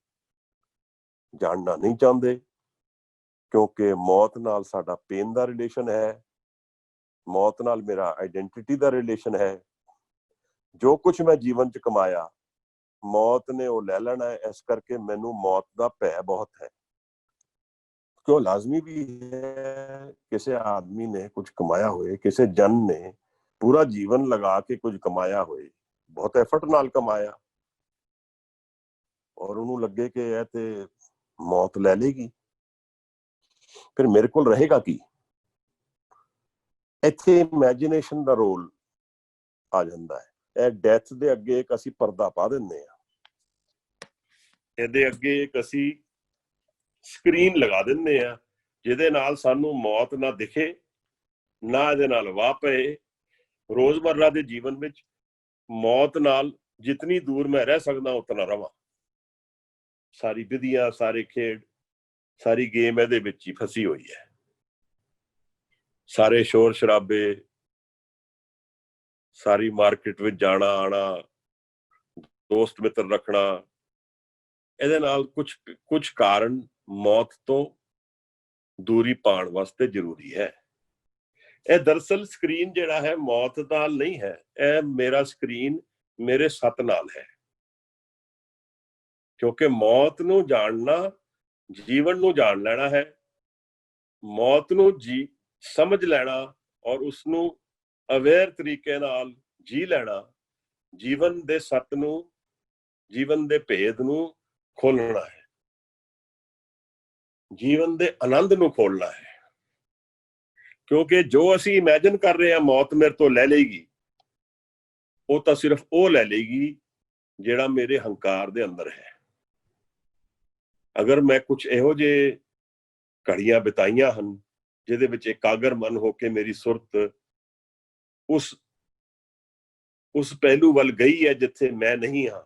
[SPEAKER 2] ਜਾਣਨਾ ਨਹੀਂ ਚਾਹੁੰਦੇ, ਕਿਉਂਕਿ ਮੌਤ ਨਾਲ ਸਾਡਾ ਪੇਨ ਦਾ ਰਿਲੇਸ਼ਨ ਹੈ, ਮੌਤ ਨਾਲ ਮੇਰਾ ਆਈਡੈਂਟੀਟੀ ਦਾ ਰਿਲੇਸ਼ਨ ਹੈ। ਜੋ ਕੁਝ ਮੈਂ ਜੀਵਨ ਚ ਕਮਾਇਆ ਮੌਤ ਨੇ ਉਹ ਲੈ ਲੈਣਾ ਹੈ, ਇਸ ਕਰਕੇ ਮੈਨੂੰ ਮੌਤ ਦਾ ਭੈ ਬਹੁਤ ਹੈ। ਕਿਉਂ ਲਾਜ਼ਮੀ ਵੀ ਹੈ, ਕਿਸੇ ਆਦਮੀ ਨੇ ਕੁਝ ਕਮਾਇਆ ਹੋਏ, ਕਿਸੇ ਜਨ ਨੇ ਪੂਰਾ ਜੀਵਨ ਲਗਾ ਕੇ ਕੁਝ ਕਮਾਇਆ ਹੋਏ, ਬਹੁਤ ਐਫਰਟ ਨਾਲ ਕਮਾਇਆ, ਔਰ ਉਹਨੂੰ ਲੱਗੇ ਕਿ ਇਹ ਤੇ ਮੌਤ ਲੈ ਲੇਗੀ, ਫਿਰ ਮੇਰੇ ਕੋਲ ਰਹੇਗਾ ਕੀ? ਇੱਥੇ ਇਮੈਜੀਨੇਸ਼ਨ ਦਾ ਰੋਲ ਆ ਜਾਂਦਾ ਹੈ। ਇਹ ਡੈਥ ਦੇ ਅੱਗੇ ਇੱਕ ਅਸੀਂ ਪਰਦਾ ਪਾ ਦਿੰਦੇ ਆ, ਇਹਦੇ ਅੱਗੇ ਇੱਕ ਅਸੀਂ ਸਕਰੀਨ ਲਗਾ ਦਿੰਦੇ ਆ, ਜਿਹਦੇ ਨਾਲ ਸਾਨੂੰ ਮੌਤ ਨਾ ਦਿਖੇ, ਨਾ ਇਹਦੇ ਨਾਲ ਵਾਹ ਪਏ। ਰੋਜ਼ਮर्रा ਦੇ ਜੀਵਨ ਵਿੱਚ ਮੌਤ ਨਾਲ ਜਿਤਨੀ ਦੂਰ ਮੈਂ ਰਹਿ ਸਕਦਾ ਉਤਨਾ ਰਵਾਂ। ਸਾਰੀ ਵਿਧੀਆਂ, ਸਾਰੇ ਖੇਡ, ਸਾਰੀ ਗੇਮ ਇਹਦੇ ਵਿੱਚ ਹੀ ਫਸੀ ਹੋਈ ਹੈ। ਸਾਰੇ ਸ਼ੋਰ ਸ਼ਰਾਬੇ, ਸਾਰੀ ਮਾਰਕੀਟ ਵਿੱਚ ਜਾਣਾ ਆਣਾ, ਦੋਸਤ ਮਿੱਤਰ ਰੱਖਣਾ, ਇਹਦੇ ਨਾਲ ਕੁਝ ਕਾਰਨ ਮੌਤ ਤੋਂ ਦੂਰੀ ਪਾਉਣ ਵਾਸਤੇ ਜ਼ਰੂਰੀ ਹੈ। ਇਹ ਦਰਅਸਲ ਸਕਰੀਨ ਜਿਹੜਾ ਹੈ ਮੌਤ ਨਾਲ ਨਹੀਂ ਹੈ, ਇਹ ਮੇਰਾ ਸਕਰੀਨ ਮੇਰੇ ਸਤ ਨਾਲ ਹੈ। ਕਿਉਂਕਿ ਮੌਤ ਨੂੰ ਜਾਣਨਾ ਜੀਵਨ ਨੂੰ ਜਾਣ ਲੈਣਾ ਹੈ, ਮੌਤ ਨੂੰ ਸਮਝ ਲੈਣਾ ਔਰ ਉਸਨੂੰ ਅਵੇਅਰ ਤਰੀਕੇ ਨਾਲ ਜੀ ਲੈਣਾ, ਜੀਵਨ ਦੇ ਸੱਤ ਨੂੰ, ਜੀਵਨ ਦੇ ਭੇਦ ਨੂੰ ਖੋਲਣਾ ਹੈ, ਜੀਵਨ ਦੇ ਆਨੰਦ ਨੂੰ ਖੋਲਣਾ ਹੈ। ਕਿਉਂਕਿ ਜੋ ਅਸੀਂ ਇਮੈਜਿਨ ਕਰ ਰਹੇ ਹਾਂ ਮੌਤ ਮੇਰੇ ਤੋਂ ਲੈ ਲੇਗੀ, ਉਹ ਤਾਂ ਸਿਰਫ ਉਹ ਲੈ ਲੇਗੀ ਜਿਹੜਾ ਮੇਰੇ ਹੰਕਾਰ ਦੇ ਅੰਦਰ ਹੈ। ਅਗਰ ਮੈਂ ਕੁਝ ਇਹੋ ਜਿਹੇ ਘੜੀਆਂ ਬਿਤਾਈਆਂ ਹਨ ਜਿਹਦੇ ਵਿੱਚ ਇਕਾਗਰ ਮਨ ਹੋ ਕੇ ਮੇਰੀ ਸੁਰਤ ਉਸ ਪਹਿਲੂ ਵੱਲ ਗਈ ਹੈ ਜਿੱਥੇ ਮੈਂ ਨਹੀਂ ਹਾਂ,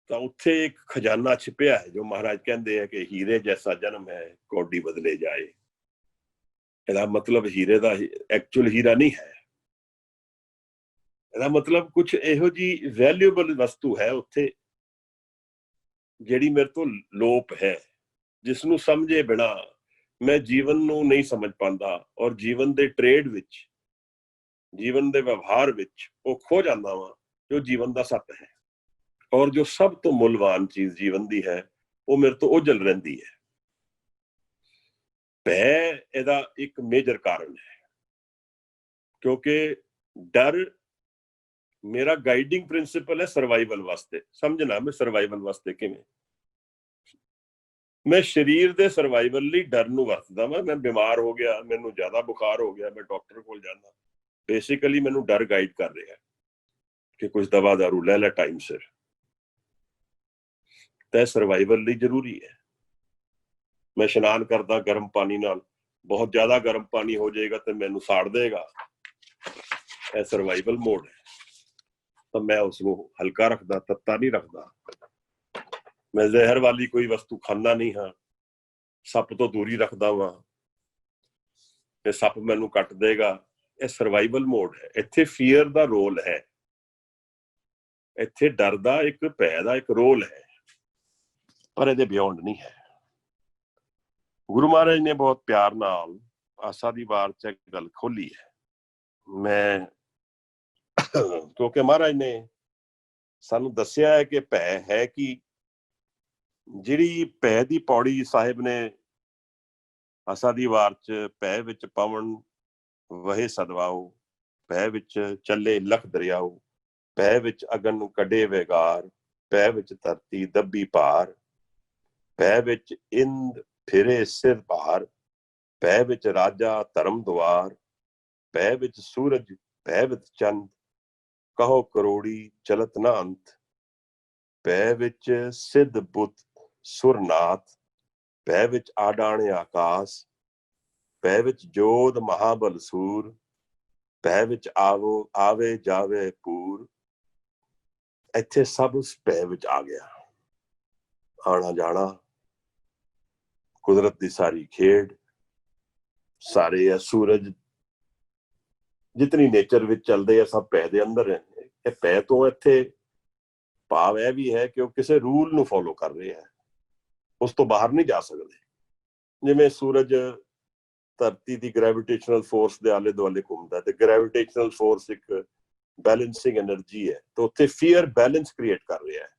[SPEAKER 2] ਤਾਂ ਉੱਥੇ ਇੱਕ ਖਜ਼ਾਨਾ ਛਿਪਿਆ ਹੈ। ਜੋ ਮਹਾਰਾਜ ਕਹਿੰਦੇ ਹੈ ਕਿ ਹੀਰੇ ਜੈਸਾ ਜਨਮ ਹੈ ਕੌਡੀ ਬਦਲੇ ਜਾਏ। ਇਹਦਾ ਮਤਲਬ ਹੀਰੇ ਦਾ ਐਕਚੁਅਲ ਹੀਰਾ ਨਹੀਂ ਹੈ, ਇਹਦਾ ਮਤਲਬ ਕੁਝ ਇਹੋ ਜਿਹੀ ਵੈਲਿਊਬਲ ਵਸਤੂ ਹੈ ਉੱਥੇ ਜਿਹੜੀ ਮੇਰੇ ਤੋਂ ਲੋਪ ਹੈ, ਜਿਸ ਨੂੰ ਸਮਝੇ ਬਿਨਾ ਮੈਂ ਜੀਵਨ ਨੂੰ ਨਹੀਂ ਸਮਝ ਪਾਉਂਦਾ, ਔਰ ਜੀਵਨ ਦੇ ਟ੍ਰੇਡ ਵਿੱਚ, ਜੀਵਨ ਦੇ ਵਿਵਹਾਰ ਵਿੱਚ ਉਹ ਖੋ ਜਾਂਦਾ ਵਾਂ ਜੋ ਜੀਵਨ ਦਾ ਸੱਤ ਹੈ। ਔਰ ਜੋ ਸਭ ਤੋਂ ਮੁੱਲਵਾਨ ਚੀਜ਼ ਜੀਵਨ ਦੀ ਹੈ ਉਹ ਮੇਰੇ ਤੋਂ ਓਝਲ ਰਹਿੰਦੀ ਹੈ। ਭੈ ਇਹਦਾ ਇੱਕ ਮੇਜਰ ਕਾਰਨ ਹੈ, ਕਿਉਂਕਿ ਡਰ ਮੇਰਾ ਗਾਈਡਿੰਗ ਪ੍ਰਿੰਸੀਪਲ ਹੈ ਸਰਵਾਈਵਲ ਵਾਸਤੇ। ਸਮਝਣਾ ਮੈਂ ਸਰਵਾਈਵਲ ਵਾਸਤੇ ਕਿਵੇਂ, ਮੈਂ ਸਰੀਰ ਦੇ ਸਰਵਾਈਵਲ ਲਈ ਡਰ ਨੂੰ ਵਰਤਦਾ ਵਾਂ। ਮੈਂ ਬਿਮਾਰ ਹੋ ਗਿਆ, ਮੈਨੂੰ ਜ਼ਿਆਦਾ ਬੁਖਾਰ ਹੋ ਗਿਆ, ਮੈਂ ਡਾਕਟਰ ਕੋਲ ਜਾਂਦਾ, ਬੇਸਿਕਲੀ ਮੈਨੂੰ ਡਰ ਗਾਈਡ ਕਰ ਰਿਹਾ ਕਿ ਕੁਝ ਦਵਾ ਦਾਰੂ ਲੈ ਲੈ ਟਾਈਮ ਸਿਰ। ਤੇ ਸਰਵਾਈਵਲ ਲਈ ਜ਼ਰੂਰੀ ਹੈ। ਮੈਂ ਇਸ਼ਨਾਨ ਕਰਦਾ ਗਰਮ ਪਾਣੀ ਨਾਲ, ਬਹੁਤ ਜ਼ਿਆਦਾ ਗਰਮ ਪਾਣੀ ਹੋ ਜਾਏਗਾ ਤੇ ਮੈਨੂੰ ਸਾੜ ਦੇਗਾ, ਇਹ ਸਰਵਾਈਵਲ ਮੋਡ ਹੈ। ਤਾਂ ਮੈਂ ਉਸਨੂੰ ਹਲਕਾ ਰੱਖਦਾ, ਤੱਤਾ ਨਹੀਂ ਰੱਖਦਾ। ਮੈਂ ਜ਼ਹਿਰ ਵਾਲੀ ਕੋਈ ਵਸਤੂ ਖਾਂਦਾ ਨਹੀਂ ਹਾਂ, ਸੱਪ ਤੋਂ ਦੂਰੀ ਰੱਖਦਾ ਵਾਂ ਤੇ ਸੱਪ ਮੈਨੂੰ ਕੱਟ ਦੇਗਾ। ਇਹ ਸਰਵਾਈਵਲ ਮੋਡ ਹੈ। ਇੱਥੇ ਫੀਅਰ ਦਾ ਰੋਲ ਹੈ, ਇੱਥੇ ਡਰ ਦਾ ਇੱਕ ਭੈ ਦਾ ਇੱਕ ਰੋਲ ਹੈ, ਪਰ ਇਹਦੇ ਬਿਯੋਂਡ ਨਹੀਂ ਹੈ। ਗੁਰੂ ਮਹਾਰਾਜ ਨੇ ਬਹੁਤ ਪਿਆਰ ਨਾਲ ਆਸਾ ਦੀ ਵਾਰ ਚ ਇੱਕ ਗੱਲ ਖੋਲੀ ਹੈ। ਮੈਂ ਕਿਉਂਕਿ ਮਹਾਰਾਜ ਨੇ ਸਾਨੂੰ ਦੱਸਿਆ ਹੈ ਕਿ ਭੈ ਹੈ ਕਿ ਜਿਹੜੀ ਭੈ ਦੀ ਪੌੜੀ ਸਾਹਿਬ ਨੇ ਆਸਾ ਦੀ ਵਾਰ ਚ, ਭੈ ਵਿੱਚ ਪਵਨ ਵਹੇ ਸਦਵਾਓ, ਭੈ ਵਿੱਚ ਚੱਲੇ ਲਖ ਦਰਿਆਓ, ਭੈ ਵਿੱਚ ਅਗਨ ਕੱਢੇ ਵੇਗਾਰ, ਭੈ ਵਿੱਚ ਧਰਤੀ ਦੱਬੀ ਭਾਰ, ਭੈ ਵਿੱਚ ਇੰਦ ਫਿਰੇ ਸਿਰ ਭਾਰ, ਭੈ ਵਿੱਚ ਰਾਜਾ ਧਰਮ ਦੁਆਰ, ਭੈ ਵਿੱਚ ਸੂਰਜ, ਭੈ ਵਿੱਚ ਚੰਦ, ਕਹੋ ਕਰੋੜੀ ਚਲਤ ਨਾ ਅੰਤ, ਭੈ ਵਿੱਚ ਸਿੱਧ ਬੁੱਧ ਸੁਰਨਾਥ, ਭੈ ਵਿੱਚ ਆਡਾਣੇ ਆਕਾਸ਼, ਭੈ ਵਿੱਚ ਜੋਧ ਮਹਾਬਲ ਸੂਰ, ਭੈ ਵਿੱਚ ਆਵੇ ਜਾਵੇ ਪੂਰ। ਇੱਥੇ ਸਭ ਉਸ ਭੈ ਵਿੱਚ ਆ ਗਿਆ। ਆਣਾ ਜਾਣਾ, ਕੁਦਰਤ ਦੀ ਸਾਰੀ ਖੇਡ, ਸਾਰੇ ਆ ਸੂਰਜ, ਜਿਤਨੀ ਨੇਚਰ ਵਿੱਚ ਚੱਲਦੇ ਆ ਸਭ ਭੈ ਦੇ ਅੰਦਰ ਹੈ। ਇਹ ਭੈ ਤੋਂ ਇੱਥੇ ਭਾਵ ਇਹ ਵੀ ਹੈ ਕਿ ਉਹ ਕਿਸੇ ਰੂਲ ਨੂੰ ਫੋਲੋ ਕਰ ਰਹੇ ਹੈ, ਉਸ ਤੋਂ ਬਾਹਰ ਨਹੀਂ ਜਾ ਸਕਦੇ। ਜਿਵੇਂ ਸੂਰਜ ਧਰਤੀ ਦੀ ਗ੍ਰੈਵਿਟੇਸ਼ਨਲ ਫੋਰਸ ਦੇ ਆਲੇ ਦੁਆਲੇ ਘੁੰਮਦਾ, ਤੇ ਗ੍ਰੈਵਿਟੇਸ਼ਨਲ ਫੋਰਸ ਇੱਕ ਬੈਲੈਂਸਿੰਗ એનર્ਜੀ ਹੈ, ਤੇ ਉੱਥੇ ਫੀਅਰ ਬੈਲੈਂਸ ਕ੍ਰੀਏਟ ਕਰ ਰਿਹਾ ਹੈ।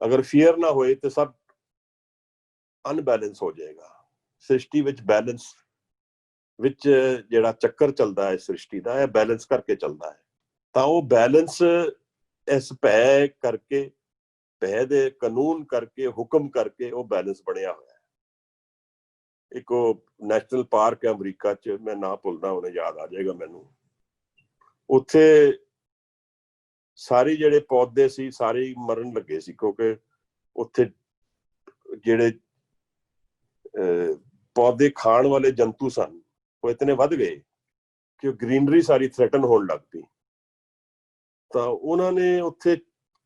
[SPEAKER 2] ਅਗਰ ਫੀਅਰ ਨਾ ਹੋਏ ਤੇ ਸਭ ਅਨਬੈਲੈਂਸ ਹੋ ਜਾਏਗਾ। ਸ੍ਰਿਸ਼ਟੀ ਵਿੱਚ ਬੈਲੈਂਸ ਵਿੱਚ ਜਿਹੜਾ ਚੱਕਰ ਚੱਲਦਾ ਹੈ ਸ੍ਰਿਸ਼ਟੀ ਦਾ, ਇਹ ਬੈਲੈਂਸ ਕਰਕੇ ਚੱਲਦਾ ਹੈ। ਤਾਂ ਉਹ ਬੈਲੈਂਸ ਇਸ ਭੈ ਕਰਕੇ, ਭੈ ਦੇ ਕਾਨੂੰਨ ਕਰਕੇ, ਹੁਕਮ ਕਰਕੇ ਉਹ ਬੈਲੈਂਸ ਬਣਿਆ ਹੋਇਆ ਹੈ। ਇੱਕ ਉਹ ਨੈਸ਼ਨਲ ਪਾਰਕ ਹੈ ਅਮਰੀਕਾ ਚ, ਮੈਂ ਨਾਂ ਭੁੱਲਦਾ, ਉਹਨੇ ਯਾਦ ਆ ਜਾਏਗਾ ਮੈਨੂੰ। ਉੱਥੇ ਸਾਰੇ ਜਿਹੜੇ ਪੌਦੇ ਸੀ ਸਾਰੇ ਮਰਨ ਲੱਗੇ ਸੀ, ਕਿਉਂਕਿ ਉੱਥੇ ਜਿਹੜੇ ਪੌਦੇ ਖਾਣ ਵਾਲੇ ਜੰਤੂ ਸਨ ਉਹ ਇਤਨੇ ਵੱਧ ਗਏ ਕਿ ਉਹ ਗ੍ਰੀਨਰੀ ਸਾਰੀ ਥ੍ਰੈਟਨ ਹੋਣ ਲੱਗ ਪਈ। ਤਾਂ ਉਹਨਾਂ ਨੇ ਉੱਥੇ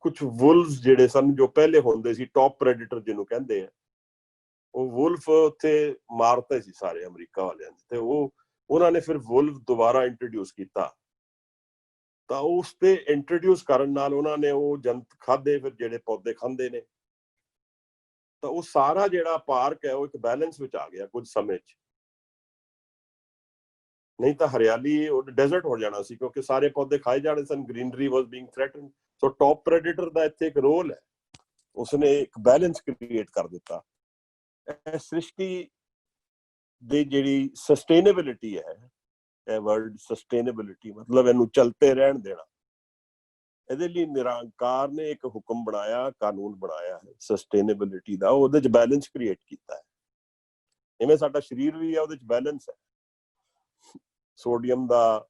[SPEAKER 2] ਕੁਝ ਵੁਲਫਸ ਜਿਹੜੇ ਸਨ, ਜੋ ਪਹਿਲੇ ਹੁੰਦੇ ਸੀ ਟੌਪ ਪ੍ਰੈਡੇਟਰ ਜਿਹਨੂੰ ਕਹਿੰਦੇ ਆ, ਉਹ ਵੁਲਫ ਉੱਥੇ ਮਾਰਤੇ ਸੀ ਸਾਰੇ ਅਮਰੀਕਾ ਵਾਲਿਆਂ ਨੇ। ਤੇ ਉਹਨਾਂ ਨੇ ਫਿਰ ਵੁਲਫ ਦੁਬਾਰਾ ਇੰਟਰੋਡਿਊਸ ਕੀਤਾ। ਤਾਂ ਉਸ ਤੇ ਇੰਟਰੋਡਿਊਸ ਕਰਨ ਨਾਲ ਉਹਨਾਂ ਨੇ ਉਹ ਜੰਤ ਖਾਦੇ, ਫਿਰ ਜਿਹੜੇ ਪੌਦੇ ਖਾਂਦੇ ਨੇ। ਤਾਂ ਉਹ ਸਾਰਾ ਜਿਹੜਾ ਪਾਰਕ ਹੈ ਉਹ ਇੱਕ ਬੈਲੈਂਸ ਵਿੱਚ ਆ ਗਿਆ ਕੁਝ ਸਮੇਂ ਚ। ਨਹੀਂ ਤਾਂ ਹਰਿਆਲੀ ਉਹ ਡੈਜ਼ਰਟ ਹੋ ਜਾਣਾ ਸੀ, ਕਿਉਂਕਿ ਸਾਰੇ ਪੌਦੇ ਖਾਏ ਜਾਣੇ ਸਨ, ਗ੍ਰੀਨਰੀ ਵਾਸ ਬੀਇੰਗ ਥ੍ਰੈਟਨਡ। ਸੋ ਟੌਪ ਪ੍ਰੈਡੇਟਰ ਦਾ ਇੱਥੇ ਇੱਕ ਰੋਲ ਹੈ, ਉਸਨੇ ਇੱਕ ਬੈਲੈਂਸ ਕ੍ਰੀਏਟ ਕਰ ਦਿੱਤਾ। ਇਹ ਸ੍ਰਿਸ਼ਟੀ ਦੀ ਜਿਹੜੀ ਸਸਟੇਨੇਬਿਲਿਟੀ ਹੈ, ਇਹ ਵਰਡ ਸਸਟੇਨੇਬਿਲਿਟੀ ਮਤਲਬ ਇਹਨੂੰ ਚਲਤੇ ਰਹਿਣ ਦੇਣਾ, ਇਹਦੇ ਲਈ ਨਿਰੰਕਾਰ ਨੇ ਇੱਕ ਹੁਕਮ ਬਣਾਇਆ, ਕਾਨੂੰਨ ਬਣਾਇਆ ਹੈ ਸਸਟੇਨੇਬਿਲਿਟੀ ਦਾ, ਉਹਦੇ ਚ ਬੈਲੈਂਸ ਕ੍ਰੀਏਟ ਕੀਤਾ ਹੈ। ਜਿਵੇਂ ਸਾਡਾ ਸਰੀਰ ਵੀ ਹੈ, ਉਹਦੇ ਚ ਬੈਲੈਂਸ ਹੈ, ਸੋਡੀਅਮ ਦਾ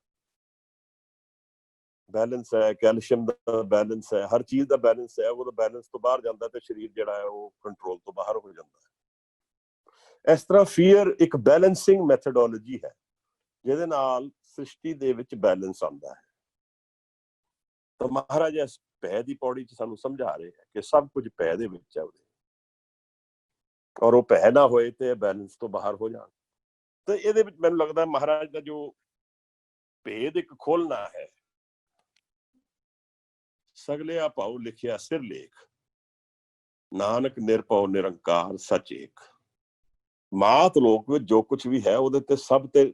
[SPEAKER 2] ਬੈਲੈਂਸ ਹੈ, ਕੈਲਸ਼ੀਅਮ ਦਾ ਬੈਲੈਂਸ ਹੈ, ਹਰ ਚੀਜ਼ ਦਾ ਬੈਲੈਂਸ ਹੈ। ਉਹਦਾ ਬੈਲੈਂਸ ਤੋਂ ਬਾਹਰ ਜਾਂਦਾ ਤੇ ਸਰੀਰ ਜਿਹੜਾ ਹੈ ਉਹ ਕੰਟਰੋਲ ਤੋਂ ਬਾਹਰ ਹੋ ਜਾਂਦਾ ਹੈ। ਇਸ ਤਰ੍ਹਾਂ ਫੀਅਰ ਇੱਕ ਬੈਲੈਂਸਿੰਗ ਮੈਥਡੋਲੋਜੀ ਹੈ, ਜਿਹਦੇ ਨਾਲ ਸ੍ਰਿਸ਼ਟੀ ਦੇ ਵਿੱਚ ਬੈਲੈਂਸ ਆਉਂਦਾ ਹੈ। ਤਾਂ ਮਹਾਰਾਜ ਇਸ ਭੈ ਦੀ ਪੌੜੀ ਚ ਸਾਨੂੰ ਸਮਝਾ ਰਹੇ ਹੈ ਕਿ ਸਭ ਕੁਝ ਭੈ ਦੇ ਵਿੱਚ ਹੈ ਉਹਦੇ, ਔਰ ਉਹ ਭੈ ਨਾ ਹੋਏ ਤੇ ਬੈਲੈਂਸ ਤੋਂ ਬਾਹਰ ਹੋ ਜਾਣ। ਤੇ ਇਹਦੇ ਵਿੱਚ ਮੈਨੂੰ ਲੱਗਦਾ ਮਹਾਰਾਜ ਦਾ ਜੋ ਭੇਦ ਇੱਕ ਖੋਲਣਾ ਹੈ, ਸਗਲਿਆ ਭਾਉ ਲਿਖਿਆ ਸਿਰ ਲੇਖ, ਨਾਨਕ ਨਿਰਭਉ ਨਿਰੰਕਾਰ ਸਚ ਏਕ। ਮਾਤ ਲੋਕ ਵਿੱਚ ਜੋ ਕੁਝ ਵੀ ਹੈ ਉਹਦੇ ਤੇ ਸਭ ਤੇ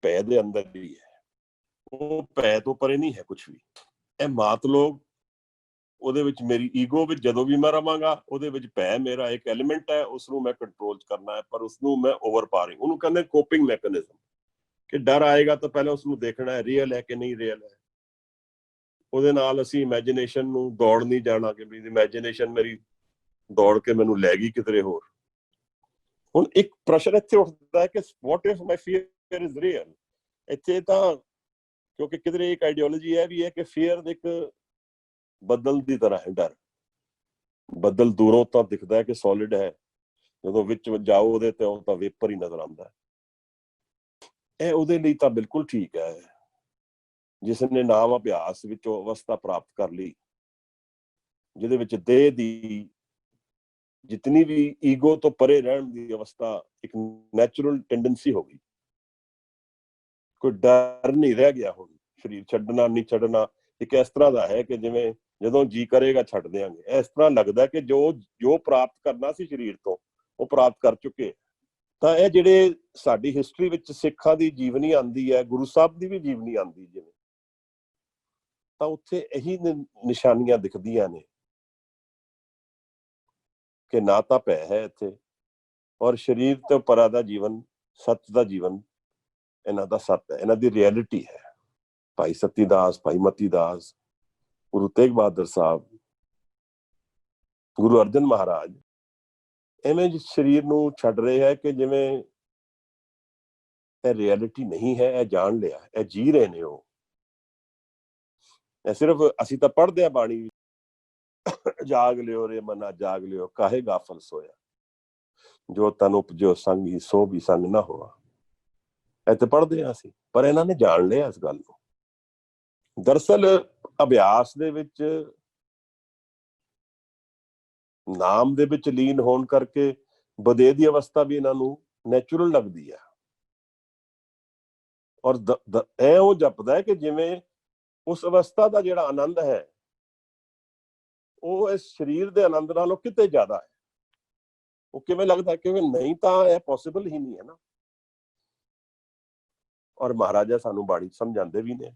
[SPEAKER 2] ਭੈ ਦੇ ਅੰਦਰ ਹੀ ਹੈ, ਉਹ ਭੈ ਤੋਂ ਪਰੇ ਨਹੀਂ ਹੈ ਕੁਝ ਵੀ। ਇਹ ਮਾਤ ਲੋਕ ਉਹਦੇ ਵਿੱਚ ਮੇਰੀ ਈਗੋ ਵਿੱਚ ਜਦੋਂ ਵੀ ਮੈਂ ਰਵਾਂਗਾ, ਉਹਦੇ ਵਿੱਚ ਭੈ ਮੇਰਾ ਇੱਕ ਐਲੀਮੈਂਟ ਹੈ, ਉਸ ਨੂੰ ਮੈਂ ਕੰਟਰੋਲ ਕਰਨਾ ਹੈ, ਪਰ ਉਸ ਨੂੰ ਮੈਂ ਓਵਰ ਪਾਰਿੰਗ, ਉਹਨੂੰ ਕਹਿੰਦੇ ਕੋਪਿੰਗ ਮੈਕੈਨਿਜ਼ਮ, ਕਿ ਡਰ ਆਏਗਾ ਤਾਂ ਪਹਿਲਾਂ ਉਸ ਨੂੰ ਦੇਖਣਾ ਹੈ ਰੀਅਲ ਹੈ ਕਿ ਨਹੀਂ ਰੀਅਲ ਹੈ। ਉਹਦੇ ਨਾਲ ਅਸੀਂ ਇਮੈਜੀਨੇਸ਼ਨ ਨੂੰ ਦੌੜ ਨਹੀਂ ਜਾਣਾ ਕਿ ਵੀ ਇਮੈਜੀਨੇਸ਼ਨ ਮੇਰੀ ਦੌੜ ਕੇ ਮੈਨੂੰ ਲੈ ਗਈ ਕਿਧਰੇ ਹੋਰ। ਹੁਣ ਇੱਕ ਪ੍ਰਸ਼ਨ ਇੱਥੇ ਉੱਠਦਾ ਹੈ ਕਿ what if my fear is real. ਇੱਥੇ ਤਾਂ ਕਿਉਂਕਿ ਕਿਧਰੇ ਇੱਕ ਆਈਡੀਓਲੋਜੀ ਹੈ ਵੀ ਹੈ ਕਿ ਫੀਅਰ ਇੱਕ ਬੱਦਲ ਦੀ ਤਰ੍ਹਾਂ ਹੈ, ਡਰ। ਬੱਦਲ ਦੂਰੋਂ ਤਾਂ ਦਿਖਦਾ ਹੈ ਕਿ ਸੋਲਿਡ ਹੈ, ਜਦੋਂ ਵਿੱਚ ਜਾਓ ਉਹਦੇ ਤੇ ਉਹ ਤਾਂ ਵੇਪਰ ਹੀ ਨਜ਼ਰ ਆਉਂਦਾ ਹੈ। ਇਹ ਉਹਦੇ ਲਈ ਤਾਂ ਬਿਲਕੁਲ ਠੀਕ ਹੈ ਜਿਸ ਨੇ ਨਾਮ ਅਭਿਆਸ ਵਿੱਚੋਂ ਅਵਸਥਾ ਪ੍ਰਾਪਤ ਕਰ ਲਈ, ਜਿਹਦੇ ਵਿੱਚ ਦੇਹ ਦੀ ਜਿਤਨੀ ਵੀ ਈਗੋ ਤੋਂ ਪਰੇ ਰਹਿਣ ਦੀ ਅਵਸਥਾ ਇੱਕ ਨੈਚੁਰਲ ਟੈਂਡੈਂਸੀ ਹੋ ਗਈ। ਕੋਈ ਡਰ ਨਹੀਂ ਰਹਿ ਗਿਆ ਹੁਣ, ਸਰੀਰ ਛੱਡਣਾ ਨਹੀਂ ਛੱਡਣਾ ਇੱਕ ਇਸ ਤਰ੍ਹਾਂ ਦਾ ਹੈ ਕਿ ਜਿਵੇਂ ਜਦੋਂ ਜੀ ਕਰੇਗਾ ਛੱਡ ਦਿਆਂਗੇ। ਇਸ ਤਰ੍ਹਾਂ ਲੱਗਦਾ ਕਿ ਜੋ ਪ੍ਰਾਪਤ ਕਰਨਾ ਸੀ ਸਰੀਰ ਤੋਂ ਉਹ ਪ੍ਰਾਪਤ ਕਰ ਚੁੱਕੇ। ਤਾਂ ਇਹ ਜਿਹੜੇ ਸਾਡੀ ਹਿਸਟਰੀ ਵਿੱਚ ਸਿੱਖਾਂ ਦੀ ਜੀਵਨੀ ਆਉਂਦੀ ਹੈ, ਗੁਰੂ ਸਾਹਿਬ ਦੀ ਵੀ ਜੀਵਨੀ ਆਉਂਦੀ ਜਿਵੇਂ, ਤਾਂ ਉੱਥੇ ਇਹੀ ਨਿਸ਼ਾਨੀਆਂ ਦਿਖਦੀਆਂ ਨੇ ਕਿ ਨਾ ਤਾਂ ਭੈ ਹੈ ਇੱਥੇ, ਔਰ ਸਰੀਰ ਤੋਂ ਪਰਾਂ ਦਾ ਜੀਵਨ, ਸੱਚ ਦਾ ਜੀਵਨ ਇਹਨਾਂ ਦਾ ਸੱਤ ਹੈ, ਇਹਨਾਂ ਦੀ ਰਿਐਲਿਟੀ ਹੈ। ਭਾਈ ਸਤੀ ਦਾਸ, ਭਾਈ ਮਤੀ ਦਾਸ, ਗੁਰੂ ਤੇਗ ਬਹਾਦਰ ਸਾਹਿਬ, ਗੁਰੂ ਅਰਜਨ ਮਹਾਰਾਜ ਐਵੇਂ ਸਰੀਰ ਨੂੰ ਛੱਡ ਰਹੇ ਹੈ ਕਿ ਜਿਵੇਂ ਇਹ ਰਿਐਲਿਟੀ ਨਹੀਂ ਹੈ, ਇਹ ਜਾਣ ਲਿਆ, ਇਹ ਜੀ ਰਹੇ ਨੇ ਉਹ। ਇਹ ਸਿਰਫ ਅਸੀਂ ਤਾਂ ਪੜ੍ਹਦੇ ਆ ਬਾਣੀ, ਜਾਗ ਲਿਓ ਰੇ ਮਨਾ ਜਾਗ ਲਿਓ ਕਾਹੇ ਗਾਫਲ ਸੋਇਆ, ਜੋ ਤਨ ਉਪਜੋ ਸੰਗੀ ਸੋ ਵੀ ਸੰਗ ਨਾ ਹੋਆ। ਇਹ ਤੇ ਪੜ੍ਹਦੇ ਆ ਅਸੀਂ, ਪਰ ਇਹਨਾਂ ਨੇ ਜਾਣ ਲਿਆ ਇਸ ਗੱਲ ਨੂੰ। ਦਰਅਸਲ ਅਭਿਆਸ ਦੇ ਵਿੱਚ, ਨਾਮ ਦੇ ਵਿੱਚ ਲੀਨ ਹੋਣ ਕਰਕੇ ਬਦੇ ਦੀ ਅਵਸਥਾ ਵੀ ਇਹਨਾਂ ਨੂੰ ਨੈਚੁਰਲ ਲੱਗਦੀ ਹੈ, ਔਰ ਇਹ ਉਹ ਜਪਦਾ ਹੈ ਕਿ ਜਿਵੇਂ ਉਸ ਅਵਸਥਾ ਦਾ ਜਿਹੜਾ ਆਨੰਦ ਹੈ ਉਹ ਇਸ ਸਰੀਰ ਦੇ ਆਨੰਦ ਨਾਲੋਂ ਕਿਤੇ ਜ਼ਿਆਦਾ ਹੈ। ਉਹ ਕਿਵੇਂ ਲੱਗਦਾ, ਕਿਵੇਂ ਨਹੀਂ ਤਾਂ ਇਹ ਪੋਸੀਬਲ ਹੀ ਨਹੀਂ ਹੈ ਨਾ। ਔਰ ਮਹਾਰਾਜਾ ਸਾਨੂੰ ਬਾਣੀ ਸਮਝਾਉਂਦੇ ਵੀ ਨੇ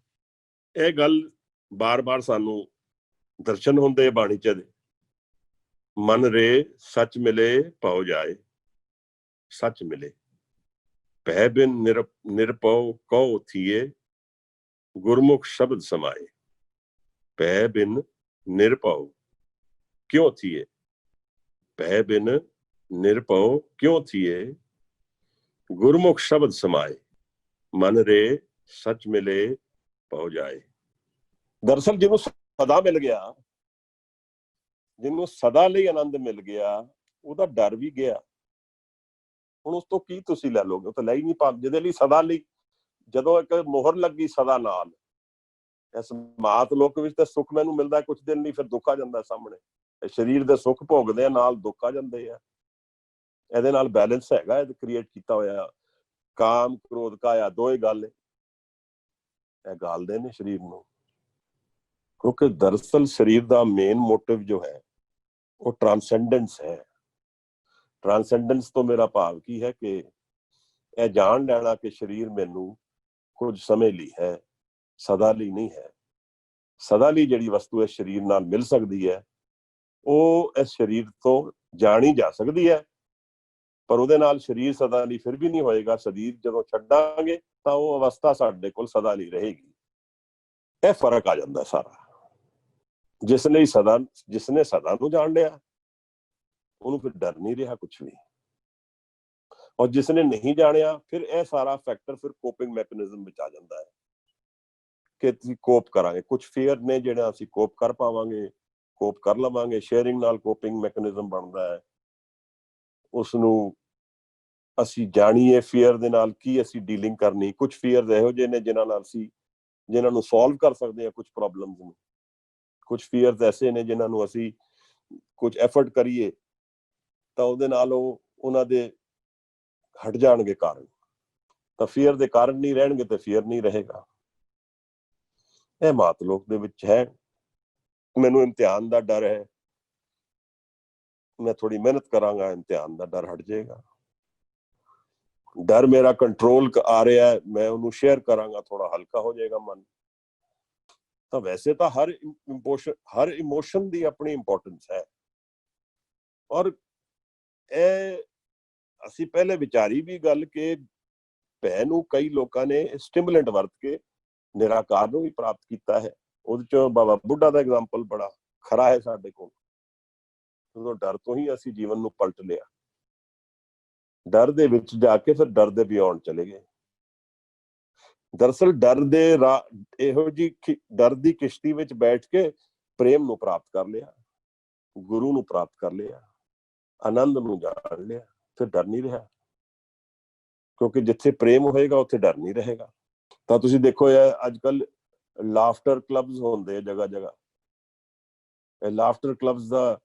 [SPEAKER 2] ਇਹ ਗੱਲ, ਬਾਰ-ਬਾਰ ਸਾਨੂੰ ਦਰਸ਼ਨ ਹੁੰਦੇ ਬਾਣੀ ਚ। ਮਨ ਰੇ ਸੱਚ ਮਿਲੇ ਪਾਉ ਜਾਏ, ਸੱਚ ਮਿਲੇ ਭੈ ਬਿਨ ਨਿਰਭਉ ਕਉ ਥੀਏ, ਗੁਰਮੁਖ ਸ਼ਬਦ ਸਮਾਏ। ਭੈ ਬਿਨ ਨਿਰਭਉ ਕਿਉਂ ਥੀਏ, ਭੈ ਬਿਨ ਨਿਰਭਉ ਕਿਉਂ ਥੀਏ, ਗੁਰਮੁਖ ਸ਼ਬਦ ਸਮਾਏ। ਮਨ ਰੇ ਸੱਚ ਮਿਲੇ ਪਾਉ ਜਾਏ। ਦਰਅਸਲ ਜਿਹਨੂੰ ਸਦਾ ਮਿਲ ਗਿਆ, ਜਿਹਨੂੰ ਸਦਾ ਲਈ ਆਨੰਦ ਮਿਲ ਗਿਆ, ਉਹਦਾ ਡਰ ਵੀ ਗਿਆ। ਹੁਣ ਉਸ ਤੋਂ ਕੀ ਤੁਸੀਂ ਲੈ ਲੋਗੇ, ਉਹ ਤਾਂ ਲੈ ਹੀ ਨਹੀਂ ਪਾ। ਜਿਹਦੇ ਲਈ ਸਦਾ ਲਈ, ਜਦੋਂ ਇੱਕ ਮੋਹਰ ਲੱਗੀ ਸਦਾ ਨਾਲ, ਇਸ ਮਾਤ ਲੋਕ ਵਿੱਚ ਤਾਂ ਸੁੱਖ ਮੈਨੂੰ ਮਿਲਦਾ ਕੁਝ ਦਿਨ ਲਈ, ਫਿਰ ਦੁੱਖ ਆ ਜਾਂਦਾ ਸਾਹਮਣੇ। ਸਰੀਰ ਦੇ ਸੁੱਖ ਭੋਗਦੇ ਆ, ਨਾਲ ਦੁੱਖ ਆ ਜਾਂਦੇ ਆ। ਇਹਦੇ ਨਾਲ ਬੈਲੈਂਸ ਹੈਗਾ, ਇਹ ਕ੍ਰੀਏਟ ਕੀਤਾ ਹੋਇਆ। ਕਾਮ ਕ੍ਰੋਧ ਕਾਇਆ ਦੋਏ ਗੱਲ ਇਹ ਗਾਲਦੇ ਨੇ ਸਰੀਰ ਨੂੰ, ਕਿਉਂਕਿ ਦਰਅਸਲ ਸਰੀਰ ਦਾ ਮੇਨ ਮੋਟਿਵ ਜੋ ਹੈ ਉਹ ਟ੍ਰਾਂਸੈਂਡੈਂਸ ਹੈ। ਟ੍ਰਾਂਸੈਂਡੈਂਸ ਤੋਂ ਮੇਰਾ ਭਾਵ ਕੀ ਹੈ ਕਿ ਇਹ ਜਾਣ ਲੈਣਾ ਕਿ ਸਰੀਰ ਮੈਨੂੰ ਕੁਝ ਸਮੇਂ ਲਈ ਹੈ, ਸਦਾ ਲਈ ਨਹੀਂ ਹੈ। ਸਦਾ ਲਈ ਜਿਹੜੀ ਵਸਤੂ ਇਸ ਸਰੀਰ ਨਾਲ ਮਿਲ ਸਕਦੀ ਹੈ ਉਹ ਇਸ ਸਰੀਰ ਤੋਂ ਜਾਣੀ ਜਾ ਸਕਦੀ ਹੈ, ਪਰ ਉਹਦੇ ਨਾਲ ਸਰੀਰ ਸਦਾ ਲਈ ਫਿਰ ਵੀ ਨਹੀਂ ਹੋਏਗਾ। ਸਰੀਰ ਜਦੋਂ ਛੱਡਾਂਗੇ ਤਾਂ ਉਹ ਅਵਸਥਾ ਸਾਡੇ ਕੋਲ ਸਦਾ ਲਈ ਰਹੇਗੀ। ਇਹ ਫਰਕ ਆ ਜਾਂਦਾ ਸਾਰਾ। ਜਿਸਨੇ ਸਦਾ ਨੂੰ ਜਾਣ ਲਿਆ ਉਹਨੂੰ ਫਿਰ ਡਰ ਨਹੀਂ ਰਿਹਾ ਕੁਝ ਵੀ, ਔਰ ਜਿਸਨੇ ਨਹੀਂ ਜਾਣਿਆ ਫਿਰ ਇਹ ਸਾਰਾ ਫੈਕਟਰ ਫਿਰ ਕੋਪਿੰਗ ਮੈਕੈਨਿਜ਼ਮ ਵਿੱਚ ਆ ਜਾਂਦਾ ਹੈ ਕਿ ਅਸੀਂ ਕੋਪ ਕਰਾਂਗੇ। ਕੁਝ ਫੀਅਰ ਨੇ ਜਿਹੜਾ ਅਸੀਂ ਕੋਪ ਕਰ ਪਾਵਾਂਗੇ, ਕੋਪ ਕਰ ਲਵਾਂਗੇ। ਸ਼ੇਅਰਿੰਗ ਨਾਲ ਕੋਪਿੰਗ ਮੈਕੈਨਿਜ਼ਮ ਬਣਦਾ ਹੈ। ਉਸ ਨੂੰ ਅਸੀਂ ਜਾਣੀਏ ਫੀਅਰ ਦੇ ਨਾਲ ਕੀ ਅਸੀਂ ਡੀਲਿੰਗ ਕਰਨੀ। ਕੁਝ ਫੀਅਰ ਇਹੋ ਜਿਹੇ ਨੇ ਜਿਨ੍ਹਾਂ ਨੂੰ ਸੋਲਵ ਕਰ ਸਕਦੇ ਹਾਂ ਕੁਝ ਪ੍ਰੋਬਲਮਸ ਨੂੰ। ਕੁਝ ਫੀਅਰ ਐਸੇ ਨੇ ਜਿਨ੍ਹਾਂ ਨੂੰ ਅਸੀਂ ਕੁਝ ਐਫਰਟ ਕਰੀਏ ਤਾਂ ਉਹਦੇ ਨਾਲ ਉਹਨਾਂ ਦੇ ਹਟ ਜਾਣਗੇ ਕਾਰਨ। ਤਾਂ ਫੀਅਰ ਦੇ ਕਾਰਨ ਨਹੀਂ ਰਹਿਣਗੇ ਤੇ ਫੀਅਰ ਨਹੀਂ ਰਹੇਗਾ। ਇਹ ਮਾਤ ਲੋਕ ਦੇ ਵਿੱਚ ਹੈ। ਮੈਨੂੰ ਇਮਤਿਹਾਨ ਦਾ ਡਰ ਹੈ, ਮੈਂ ਥੋੜੀ ਮਿਹਨਤ ਕਰਾਂਗਾ, ਇਮਤਿਹਾਨ ਦਾ ਡਰ ਹਟ ਜਾਏਗਾ। ਡਰ ਮੇਰਾ ਕੰਟਰੋਲ ਆ ਰਿਹਾ ਹੈ, ਮੈਂ ਉਹਨੂੰ ਸ਼ੇਅਰ ਕਰਾਂਗਾ, ਥੋੜਾ ਹਲਕਾ ਹੋ ਜਾਏਗਾ ਮਨ। ਤਾਂ ਵੈਸੇ ਤਾਂ ਹਰ ਇਮੋਸ਼ਨ ਦੀ ਆਪਣੀ ਇੰਪੋਰਟੈਂਸ ਹੈ। ਔਰ ਇਹ ਅਸੀਂ ਪਹਿਲੇ ਵਿਚਾਰੀ ਵੀ ਗੱਲ ਕਿ ਭੈ ਨੂੰ ਕਈ ਲੋਕਾਂ ਨੇ ਸਟਿਮੂਲੈਂਟ ਵਰਤ ਕੇ ਨਿਰਾਕਾਰ ਨੂੰ ਵੀ ਪ੍ਰਾਪਤ ਕੀਤਾ ਹੈ। ਉਹਦੇ ਚੋਂ ਬਾਬਾ ਬੁੱਢਾ ਦਾ ਐਗਜ਼ਾਮਪਲ ਬੜਾ ਖਰਾ ਹੈ ਸਾਡੇ ਕੋਲ। ਉਦੋਂ ਡਰ ਤੋਂ ਹੀ ਅਸੀਂ ਜੀਵਨ ਨੂੰ ਪਲਟ ਲਿਆ। ਡਰ ਦੇ ਵਿੱਚ ਜਾ ਕੇ ਫਿਰ ਡਰ ਦੇ ਬਿਯੋਂਡ ਚਲੇ ਗਏ। ਦਰਅਸਲ ਡਰ ਦੇ ਇਹੋ ਜੀ ਡਰ ਦੀ ਕਿਸ਼ਤੀ ਵਿੱਚ ਬੈਠ ਕੇ ਪ੍ਰੇਮ ਨੂੰ ਪ੍ਰਾਪਤ ਕਰ ਲਿਆ, ਗੁਰੂ ਨੂੰ ਪ੍ਰਾਪਤ ਕਰ ਲਿਆ, ਆਨੰਦ ਨੂੰ ਜਾਣ ਲਿਆ, ਫਿਰ ਡਰ ਨਹੀਂ ਰਿਹਾ। ਕਿਉਂਕਿ ਜਿੱਥੇ ਪ੍ਰੇਮ ਹੋਏਗਾ ਉੱਥੇ ਡਰ ਨਹੀਂ ਰਹੇਗਾ। ਤਾਂ ਤੁਸੀਂ ਦੇਖੋ ਅੱਜ ਕੱਲ ਲਾਫਟਰ ਕਲੱਬਸ ਹੁੰਦੇ ਆ ਜਗ੍ਹਾ ਜਗ੍ਹਾ। ਇਹ ਲਾਫਟਰ ਕਲੱਬਸ ਦਾ